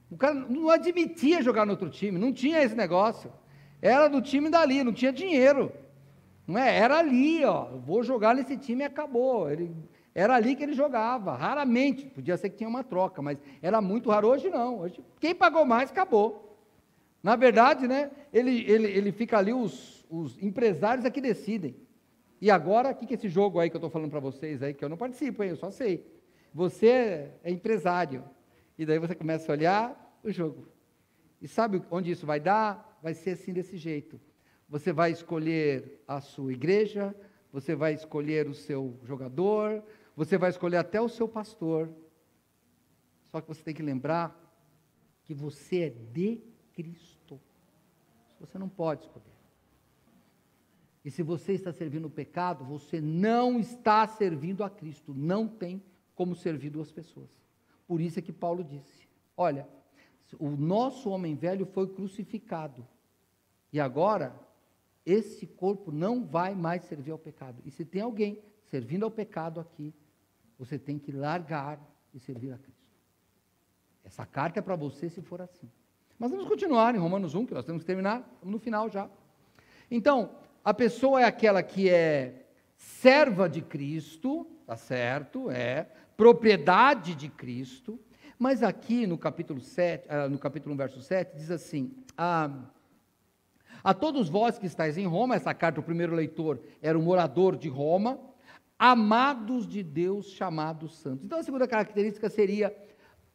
o cara não admitia jogar no outro time, não tinha esse negócio, era do time dali, não tinha dinheiro, não é? Era ali, ó, vou jogar nesse time e acabou, era ali que ele jogava, raramente, podia ser que tinha uma troca, mas era muito raro, hoje não, hoje quem pagou mais, acabou. Na verdade, né, ele fica ali, os empresários é que decidem. E agora, o que é esse jogo aí que eu estou falando para vocês aí, que eu não participo, hein, eu só sei. Você é empresário, e daí você começa a olhar o jogo. E sabe onde isso vai dar? Vai ser assim, desse jeito. Você vai escolher a sua igreja, você vai escolher o seu jogador, você vai escolher até o seu pastor. Só que você tem que lembrar que você é de Cristo. Você não pode escolher. E se você está servindo o pecado, você não está servindo a Cristo. Não tem como servir duas pessoas. Por isso é que Paulo disse, olha, o nosso homem velho foi crucificado. E agora, esse corpo não vai mais servir ao pecado. E se tem alguém servindo ao pecado aqui, você tem que largar e servir a Cristo. Essa carta é para você se for assim. Mas vamos continuar em Romanos 1, que nós temos que terminar, estamos no final já. Então, a pessoa é aquela que é serva de Cristo, tá certo? É propriedade de Cristo, Mas aqui no capítulo 7, no capítulo 1, verso 7, diz assim: a todos vós que estáis em Roma, essa carta, o primeiro leitor era um morador de Roma, amados de Deus, chamados santos. Então a segunda característica seria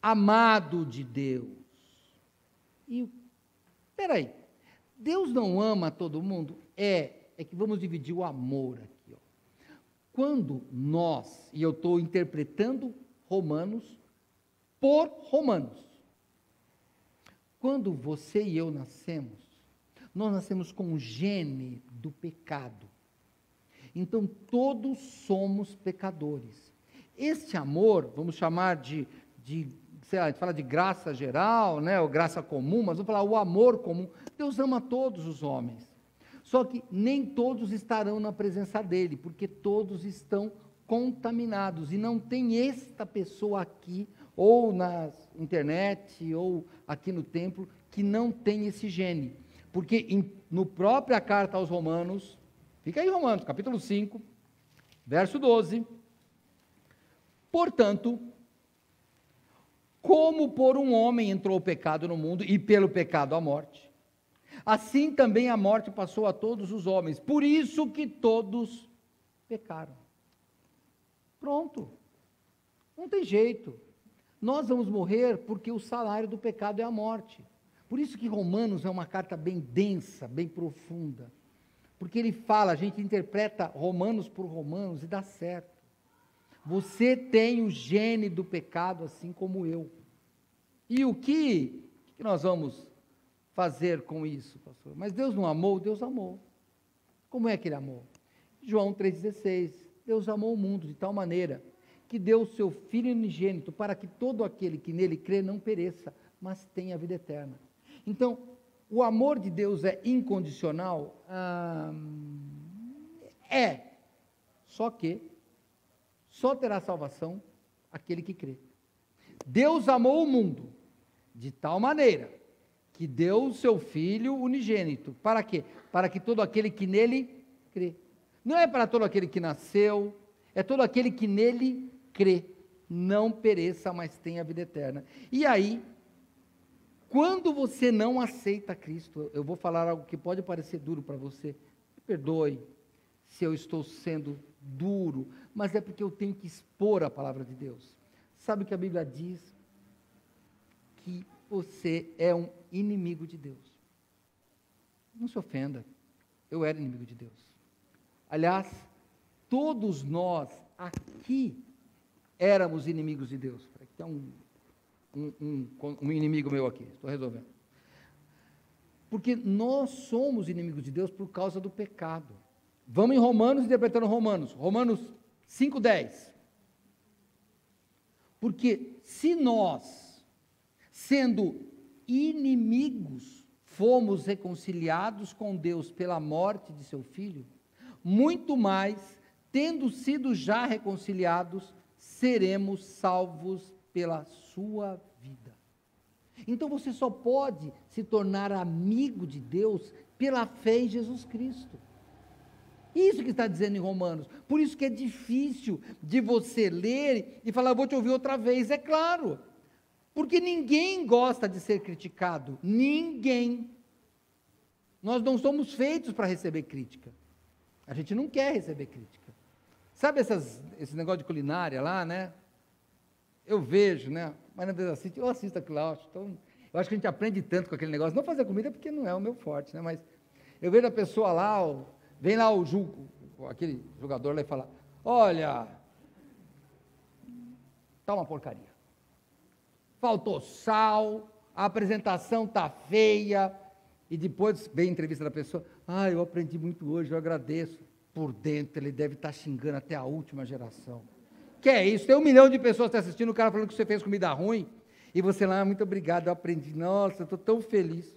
amado de Deus. E, peraí, Deus não ama todo mundo? É que vamos dividir o amor aqui. Ó. Quando nós, e eu estou interpretando Romanos por Romanos, quando você e eu nascemos, nós nascemos com o gene do pecado. Então, todos somos pecadores. Este amor, vamos chamar sei lá, a gente fala de graça geral, né, ou graça comum, mas vamos falar o amor comum. Deus ama todos os homens. Só que nem todos estarão na presença dele, porque todos estão contaminados. E não tem esta pessoa aqui, ou na internet, ou aqui no templo, que não tem esse gene. Porque no própria carta aos Romanos, fica aí Romanos, capítulo 5, verso 12. Portanto, como por um homem entrou o pecado no mundo, e pelo pecado a morte, assim também a morte passou a todos os homens, por isso que todos pecaram. Pronto, não tem jeito, nós vamos morrer porque o salário do pecado é a morte. Por isso que Romanos é uma carta bem densa, bem profunda, porque ele fala, a gente interpreta Romanos por Romanos e dá certo. Você tem o gene do pecado assim como eu. E o que nós vamos fazer com isso, pastor? Mas Deus não amou? Deus amou. Como é que ele amou? João 3,16, Deus amou o mundo de tal maneira que deu o seu Filho unigênito para que todo aquele que nele crê não pereça, mas tenha vida eterna. Então, o amor de Deus é incondicional? Só que só terá salvação aquele que crê. Deus amou o mundo de tal maneira que deu o seu Filho unigênito. Para quê? Para que todo aquele que nele crê. Não é para todo aquele que nasceu, é todo aquele que nele crê. Não pereça, mas tenha vida eterna. E aí, quando você não aceita Cristo, eu vou falar algo que pode parecer duro para você, me perdoe se eu estou sendo duro, mas é porque eu tenho que expor a palavra de Deus. Sabe o que a Bíblia diz? Que você é um inimigo de Deus. Não se ofenda, eu era inimigo de Deus. Aliás, todos nós aqui éramos inimigos de Deus. Tem um inimigo meu aqui, estou resolvendo. Porque nós somos inimigos de Deus por causa do pecado. Vamos em Romanos, interpretando Romanos 5,10. Porque se nós, sendo inimigos, fomos reconciliados com Deus pela morte de seu Filho, muito mais, tendo sido já reconciliados, seremos salvos pela sua vida. Então você só pode se tornar amigo de Deus pela fé em Jesus Cristo. Isso que está dizendo em Romanos. Por isso que é difícil de você ler e falar, vou te ouvir outra vez. É claro, porque ninguém gosta de ser criticado. Ninguém. Nós não somos feitos para receber crítica. A gente não quer receber crítica. Sabe esse negócio de culinária lá, né? Eu vejo, né? Mas às vezes eu assisto aquilo lá. Então, eu acho que a gente aprende tanto com aquele negócio. Não fazer comida porque não é o meu forte, né? Mas eu vejo a pessoa lá, vem lá aquele jogador lá e fala, olha, está uma porcaria. Faltou sal, a apresentação está feia, e depois vem a entrevista da pessoa, eu aprendi muito hoje, eu agradeço. Por dentro ele deve estar xingando até a última geração. Que é isso? Tem 1 milhão de pessoas te assistindo, o cara falando que você fez comida ruim, e você lá, muito obrigado, eu aprendi, nossa, eu estou tão feliz.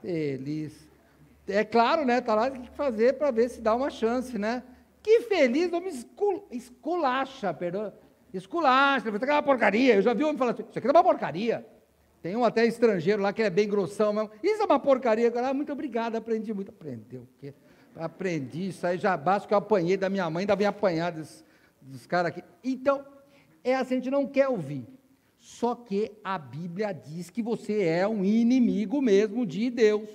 Feliz. É claro, né? Está lá, tem que fazer para ver se dá uma chance, né? Que feliz, não me esculacha, perdão. Esculacha, isso aqui é uma porcaria. Eu já vi um homem falar assim, isso aqui é uma porcaria. Tem um até estrangeiro lá que é bem grossão mesmo. Isso é uma porcaria. Muito obrigado, aprendi muito. Aprendeu o quê? Aprendi, isso aí já basta que eu apanhei da minha mãe, ainda vem apanhar dos caras aqui. Então, É assim, a gente não quer ouvir. Só que a Bíblia diz que você é um inimigo mesmo de Deus.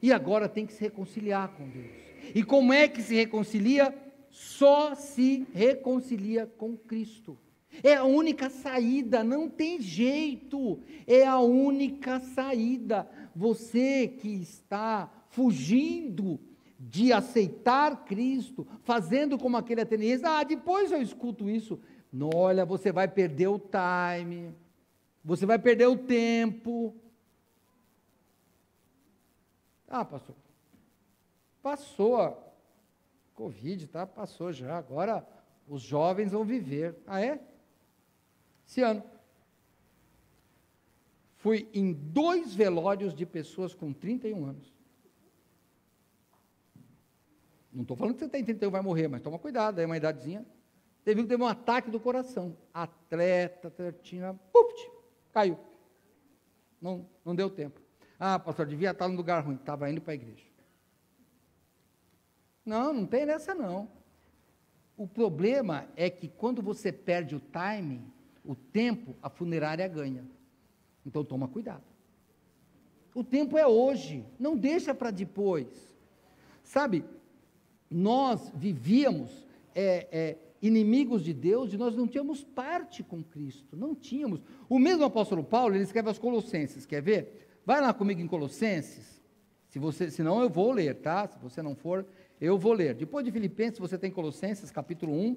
E agora tem que se reconciliar com Deus. E como é que se reconcilia? Só se reconcilia com Cristo. É a única saída, não tem jeito. É a única saída. Você que está fugindo de aceitar Cristo, fazendo como aquele ateniense, depois eu escuto isso. Não, olha, você vai perder o time, você vai perder o tempo. Pastor, passou a Covid, tá? Passou já, agora os jovens vão viver. É? Esse ano. Fui em 2 velórios de pessoas com 31 anos. Não estou falando que você tem 31 vai morrer, mas toma cuidado, aí uma idadezinha. Teve um ataque do coração. Atletina, caiu. Não deu tempo. Pastor, devia estar num lugar ruim. Estava indo para a igreja. Não tem nessa não. O problema é que quando você perde o timing, o tempo, a funerária ganha. Então toma cuidado. O tempo é hoje, não deixa para depois. Sabe, nós vivíamos inimigos de Deus e nós não tínhamos parte com Cristo, não tínhamos. O mesmo apóstolo Paulo, ele escreve aos Colossenses, quer ver? Vai lá comigo em Colossenses, senão eu vou ler, tá? Se você não for, eu vou ler. Depois de Filipenses, você tem Colossenses, capítulo 1,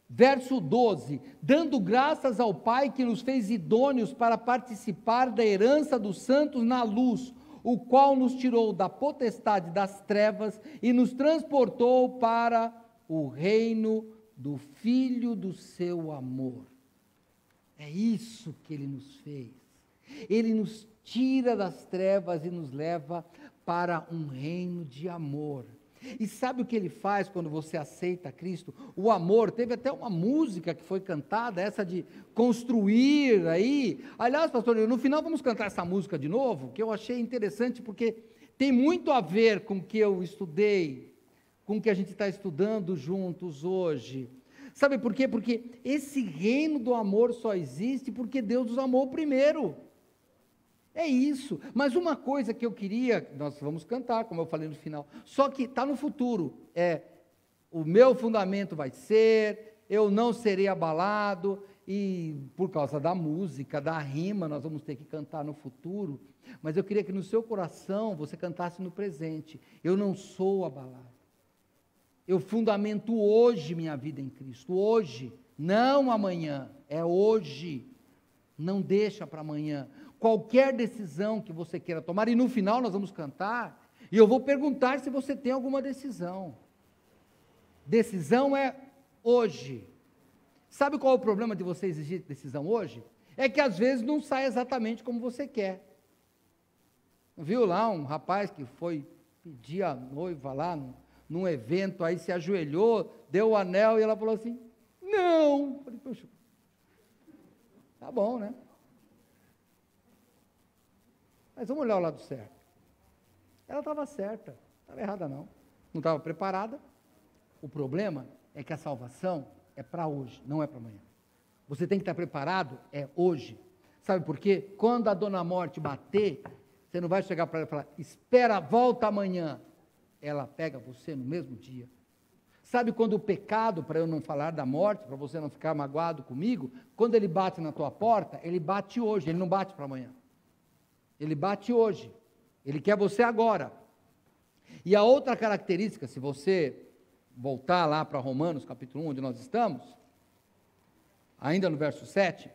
verso 12, dando graças ao Pai que nos fez idôneos para participar da herança dos santos na luz, o qual nos tirou da potestade das trevas e nos transportou para o reino do Filho do seu amor. É isso que Ele nos fez. Ele nos tira das trevas e nos leva para um reino de amor. E sabe o que Ele faz quando você aceita Cristo? O amor, teve até uma música que foi cantada, essa de construir aí. Aliás, pastor, no final vamos cantar essa música de novo, que eu achei interessante, porque tem muito a ver com o que eu estudei, com o que a gente está estudando juntos hoje. Sabe por quê? Porque esse reino do amor só existe porque Deus nos amou primeiro. É isso, mas uma coisa que eu queria, nós vamos cantar, como eu falei no final, só que está no futuro, o meu fundamento vai ser, eu não serei abalado, e por causa da música, da rima, nós vamos ter que cantar no futuro, mas eu queria que no seu coração você cantasse no presente, eu não sou abalado, eu fundamento hoje minha vida em Cristo, hoje, não amanhã, é hoje, não deixa para amanhã. Qualquer decisão que você queira tomar, e no final nós vamos cantar, e eu vou perguntar se você tem alguma decisão. Decisão é hoje. Sabe qual é o problema de você exigir decisão hoje? É que às vezes não sai exatamente como você quer. Viu lá um rapaz que foi pedir a noiva lá num evento, aí se ajoelhou, deu o anel, e ela falou assim, não. Eu falei, poxa, tá bom, né? Mas vamos olhar o lado certo. Ela estava certa, não estava errada não. Não estava preparada. O problema é que a salvação é para hoje, não é para amanhã. Você tem que estar preparado, é hoje. Sabe por quê? Quando a dona morte bater, você não vai chegar para ela e falar, espera, volta amanhã. Ela pega você no mesmo dia. Sabe quando o pecado, para eu não falar da morte, para você não ficar magoado comigo, quando ele bate na tua porta, ele bate hoje, ele não bate para amanhã. Ele bate hoje, ele quer você agora. E a outra característica, se você voltar lá para Romanos capítulo 1, onde nós estamos, ainda no verso 7,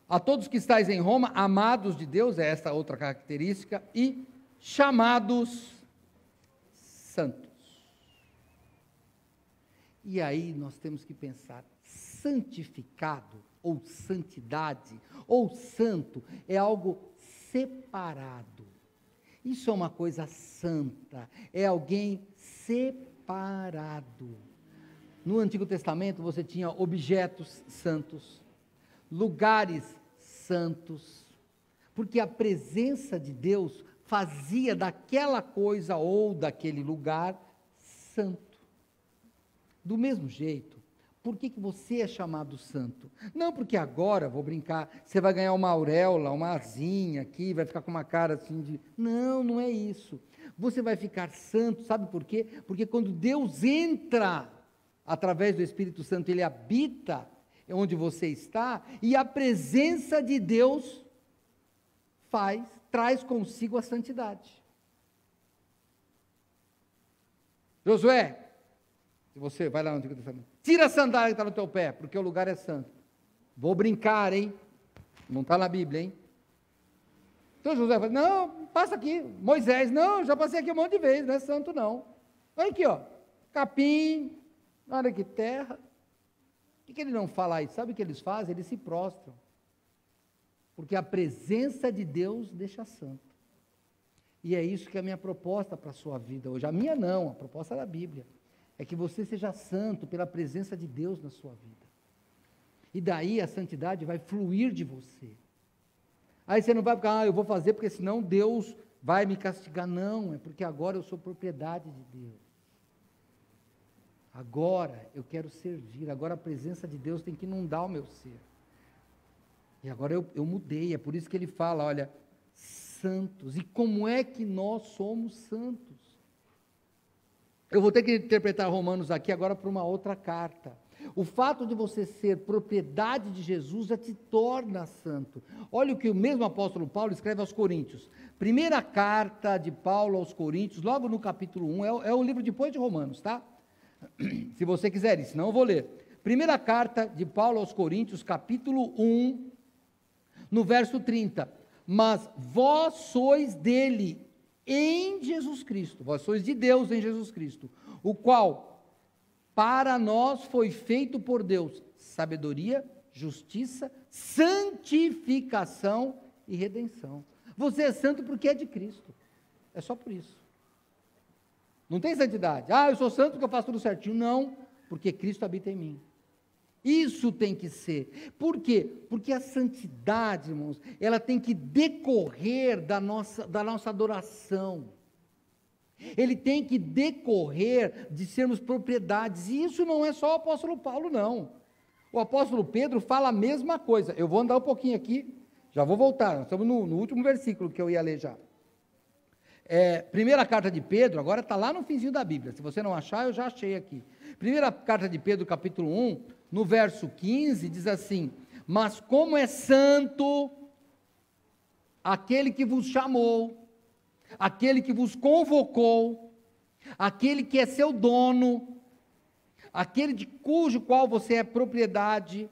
a todos que estáis em Roma, amados de Deus, é essa outra característica, e chamados santos. E aí nós temos que pensar, santificado, ou santidade, ou santo, é algo separado. Isso é uma coisa santa, é alguém separado. No Antigo Testamento você tinha objetos santos, lugares santos, porque a presença de Deus fazia daquela coisa ou daquele lugar santo. Do mesmo jeito, por que você é chamado santo? Não porque agora, vou brincar, você vai ganhar uma auréola, uma asinha aqui, vai ficar com uma cara assim de... Não, não é isso. Você vai ficar santo, sabe por quê? Porque quando Deus entra, através do Espírito Santo, Ele habita onde você está, e a presença de Deus traz consigo a santidade. Josué, se você vai lá no Antigo Testamento, tira a sandália que está no teu pé, porque o lugar é santo. Vou brincar, hein? Não está na Bíblia, hein? Então Josué fala, não, passa aqui. Moisés, não, já passei aqui um monte de vezes, não é santo não. Olha aqui, ó, capim, olha que terra. O que ele não fala aí? Sabe o que eles fazem? Eles se prostram. Porque a presença de Deus deixa santo. E é isso que é a minha proposta para a sua vida hoje. A minha não, a proposta da Bíblia. É que você seja santo pela presença de Deus na sua vida. E daí a santidade vai fluir de você. Aí você não vai ficar, eu vou fazer porque senão Deus vai me castigar. Não, é porque agora eu sou propriedade de Deus. Agora eu quero servir, agora a presença de Deus tem que inundar o meu ser. E agora eu mudei, é por isso que ele fala, olha, santos. E como é que nós somos santos? Eu vou ter que interpretar Romanos aqui agora para uma outra carta. O fato de você ser propriedade de Jesus já te torna santo. Olha o que o mesmo apóstolo Paulo escreve aos Coríntios. Primeira carta de Paulo aos Coríntios, logo no capítulo 1, é o livro depois de Romanos, tá? Se você quiser, senão eu vou ler. Primeira carta de Paulo aos Coríntios, capítulo 1, no verso 30. Mas vós sois dele em Jesus Cristo, vós sois de Deus em Jesus Cristo, o qual para nós foi feito por Deus sabedoria, justiça, santificação e redenção. Você é santo porque é de Cristo, é só por isso. Não tem santidade, eu sou santo porque eu faço tudo certinho, não, porque Cristo habita em mim. Isso tem que ser. Por quê? Porque a santidade, irmãos, ela tem que decorrer da nossa adoração. Ele tem que decorrer de sermos propriedades. E isso não é só o apóstolo Paulo, não. O apóstolo Pedro fala a mesma coisa. Eu vou andar um pouquinho aqui, já vou voltar. Nós estamos no último versículo que eu ia ler já. Primeira carta de Pedro, agora está lá no finzinho da Bíblia. Se você não achar, eu já achei aqui. Primeira carta de Pedro, capítulo 1, no verso 15, diz assim: mas como é santo aquele que vos chamou, aquele que vos convocou, aquele que é seu dono, aquele de cujo qual você é propriedade,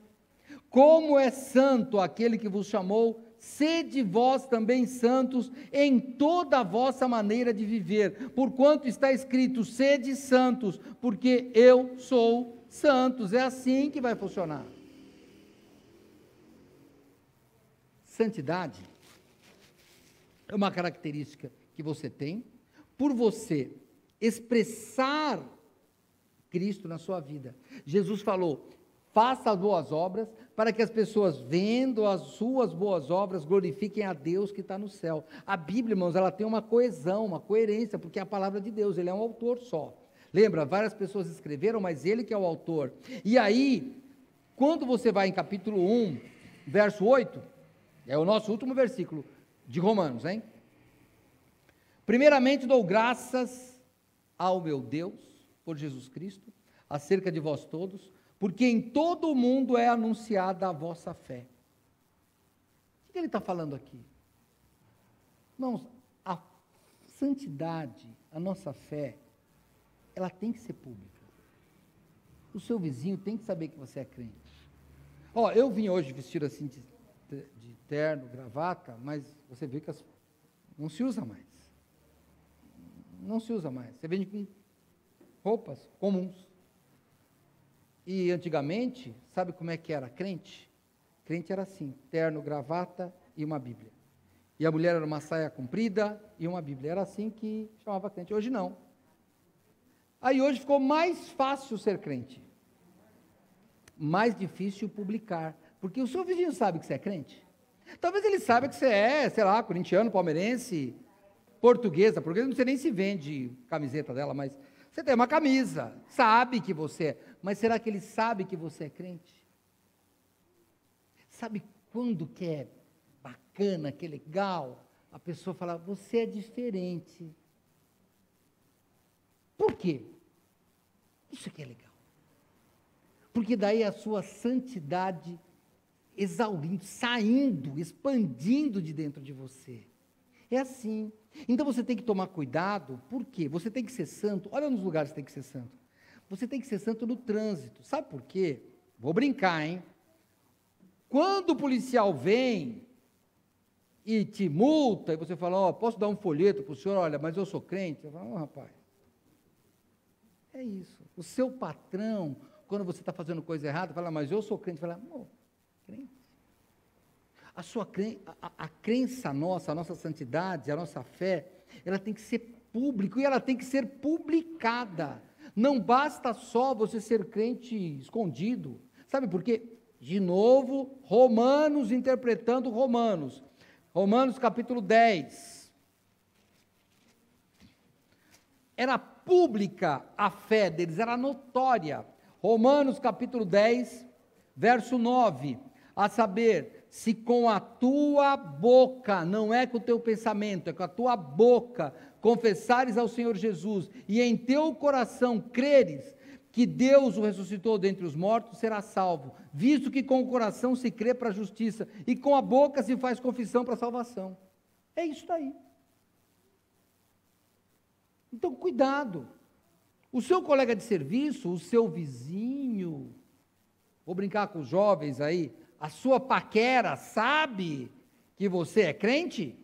como é santo aquele que vos chamou, sede vós também santos em toda a vossa maneira de viver, porquanto está escrito, sede santos, porque eu sou santos. É assim que vai funcionar. Santidade é uma característica que você tem, por você expressar Cristo na sua vida. Jesus falou, faça as boas obras, para que as pessoas, vendo as suas boas obras, glorifiquem a Deus que está no céu. A Bíblia, irmãos, ela tem uma coesão, uma coerência, porque é a palavra de Deus, ele é um autor só. Lembra, várias pessoas escreveram, mas ele que é o autor. E aí, quando você vai em capítulo 1, verso 8, é o nosso último versículo de Romanos, hein? Primeiramente dou graças ao meu Deus, por Jesus Cristo, acerca de vós todos, porque em todo o mundo é anunciada a vossa fé. O que ele está falando aqui? Irmãos, a santidade, a nossa fé, ela tem que ser pública. O seu vizinho tem que saber que você é crente. Eu vim hoje vestido assim de terno, gravata, mas você vê que não se usa mais. Não se usa mais. Você vende com roupas comuns. E antigamente, sabe como é que era crente? Crente era assim, terno, gravata e uma Bíblia. E a mulher era uma saia comprida e uma Bíblia. Era assim que chamava crente. Hoje não. Aí hoje ficou mais fácil ser crente. Mais difícil publicar. Porque o seu vizinho sabe que você é crente. Talvez ele saiba que você é, sei lá, corintiano, palmeirense, portuguesa. Portuguesa não sei nem se vende camiseta dela, mas Você tem uma camisa, sabe que você é, mas será que ele sabe que você é crente? Sabe quando que é bacana, que é legal? A pessoa fala, você é diferente. Por quê? Isso que é legal. Porque daí a sua santidade exaurindo, saindo, expandindo de dentro de você. É assim. Então você tem que tomar cuidado, por quê? Você tem que ser santo, olha nos lugares que você tem que ser santo. Você tem que ser santo no trânsito. Sabe por quê? Vou brincar, hein? Quando o policial vem e te multa, e você fala, posso dar um folheto para o senhor? Olha, mas eu sou crente. Você fala, rapaz, é isso. O seu patrão, quando você está fazendo coisa errada, fala, mas eu sou crente. Fala, crente. A crença nossa, a nossa santidade, a nossa fé, ela tem que ser pública e ela tem que ser publicada. Não basta só você ser crente escondido. Sabe por quê? De novo, Romanos interpretando Romanos. Romanos capítulo 10. Era pública a fé deles, era notória. Romanos capítulo 10, verso 9. A saber, se com a tua boca, não é com o teu pensamento, é com a tua boca, confessares ao Senhor Jesus, e em teu coração creres que Deus o ressuscitou dentre os mortos, será salvo, visto que com o coração se crê para a justiça, e com a boca se faz confissão para a salvação. É isso daí. Então, cuidado. O seu colega de serviço, o seu vizinho, vou brincar com os jovens aí, a sua paquera sabe que você é crente?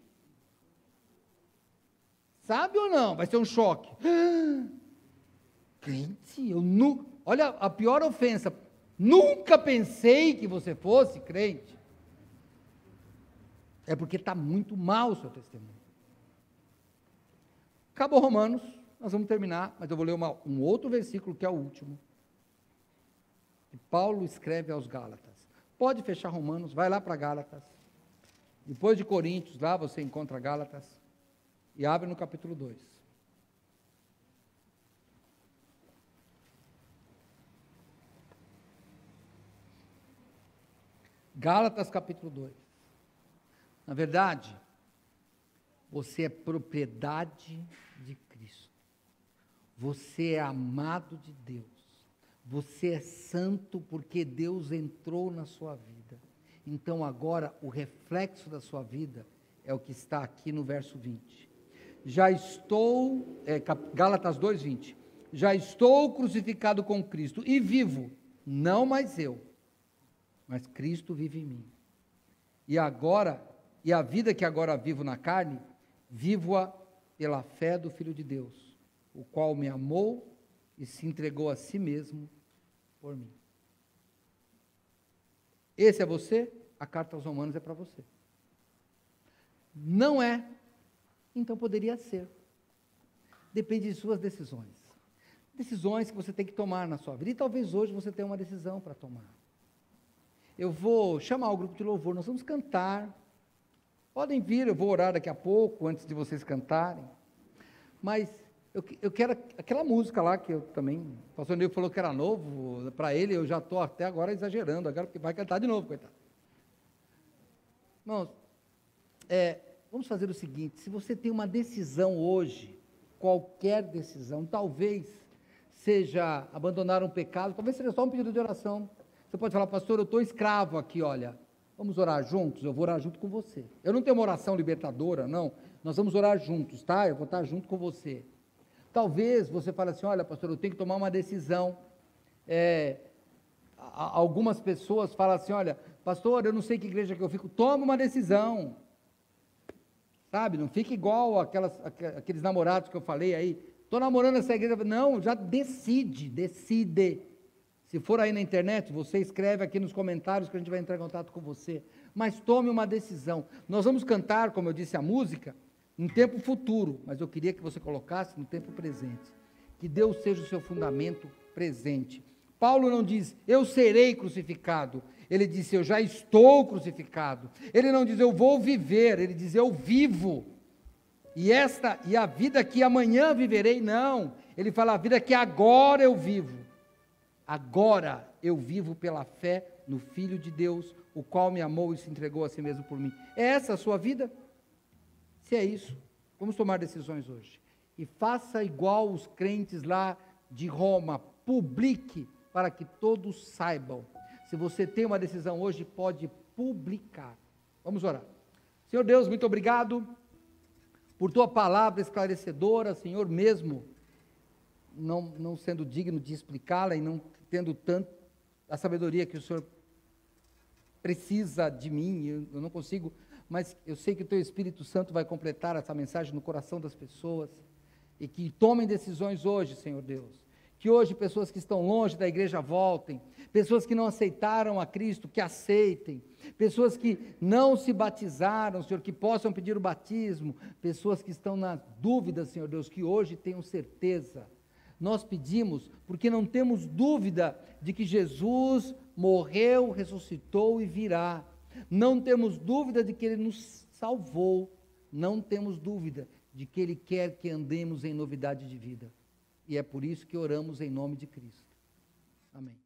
Sabe ou não? Vai ser um choque. Crente? Olha a pior ofensa. Nunca pensei que você fosse crente. É porque está muito mal o seu testemunho. Acabou Romanos, nós vamos terminar, mas eu vou ler um outro versículo que é o último. Que Paulo escreve aos Gálatas. Pode fechar Romanos, vai lá para Gálatas. Depois de Coríntios, lá você encontra Gálatas. E abre no capítulo 2. Gálatas capítulo 2. Na verdade, você é propriedade de Cristo. Você é amado de Deus. Você é santo porque Deus entrou na sua vida. Então agora o reflexo da sua vida é o que está aqui no verso 20. Gálatas 2:20. Já estou crucificado com Cristo e vivo, não mais eu, mas Cristo vive em mim. E a vida que agora vivo na carne, vivo-a pela fé do Filho de Deus, o qual me amou e se entregou a si mesmo por mim. Esse é você? A carta aos Romanos é para você. Não é? Então poderia ser. Depende de suas decisões. Decisões que você tem que tomar na sua vida. E talvez hoje você tenha uma decisão para tomar. Eu vou chamar o grupo de louvor, nós vamos cantar. Podem vir, eu vou orar daqui a pouco, antes de vocês cantarem. Mas eu quero aquela música lá, que eu também, o pastor Nil falou que era novo, para ele eu já estou até agora exagerando, agora vai cantar de novo, coitado. Irmãos, vamos fazer o seguinte, se você tem uma decisão hoje, qualquer decisão, talvez seja abandonar um pecado, talvez seja só um pedido de oração. Você pode falar, pastor, eu estou escravo aqui, olha, vamos orar juntos? Eu vou orar junto com você. Eu não tenho uma oração libertadora, não, nós vamos orar juntos, tá? Eu vou estar junto com você. Talvez você fale assim, olha, pastor, eu tenho que tomar uma decisão. Algumas pessoas falam assim, olha, pastor, eu não sei que igreja que eu fico, toma uma decisão. Sabe, não fica igual aqueles namorados que eu falei aí, estou namorando essa igreja, não, já decide. Se for aí na internet, você escreve aqui nos comentários que a gente vai entrar em contato com você, mas tome uma decisão. Nós vamos cantar, como eu disse, a música, em tempo futuro, mas eu queria que você colocasse no tempo presente, que Deus seja o seu fundamento presente. Paulo não diz, eu serei crucificado, ele disse, eu já estou crucificado. Ele não diz, eu vou viver, ele diz, eu vivo. E a vida que amanhã viverei, não. ele fala: a vida que agora eu vivo pela fé no Filho de Deus, o qual me amou e se entregou a si mesmo por mim. É essa a sua vida? Se é isso, vamos tomar decisões hoje. E faça igual os crentes lá de Roma, publique para que todos saibam. Se você tem uma decisão hoje, pode publicar. Vamos orar. Senhor Deus, muito obrigado por tua palavra esclarecedora, Senhor, mesmo não sendo digno de explicá-la e não tendo tanto a sabedoria que o Senhor precisa de mim, eu não consigo, mas eu sei que o teu Espírito Santo vai completar essa mensagem no coração das pessoas, e que tomem decisões hoje, Senhor Deus, que hoje pessoas que estão longe da igreja voltem, pessoas que não aceitaram a Cristo, que aceitem, pessoas que não se batizaram, Senhor, que possam pedir o batismo, pessoas que estão na dúvida, Senhor Deus, que hoje tenham certeza. Nós pedimos, porque não temos dúvida de que Jesus morreu, ressuscitou e virá. Não temos dúvida de que Ele nos salvou. Não temos dúvida de que Ele quer que andemos em novidade de vida. E é por isso que oramos em nome de Cristo. Amém.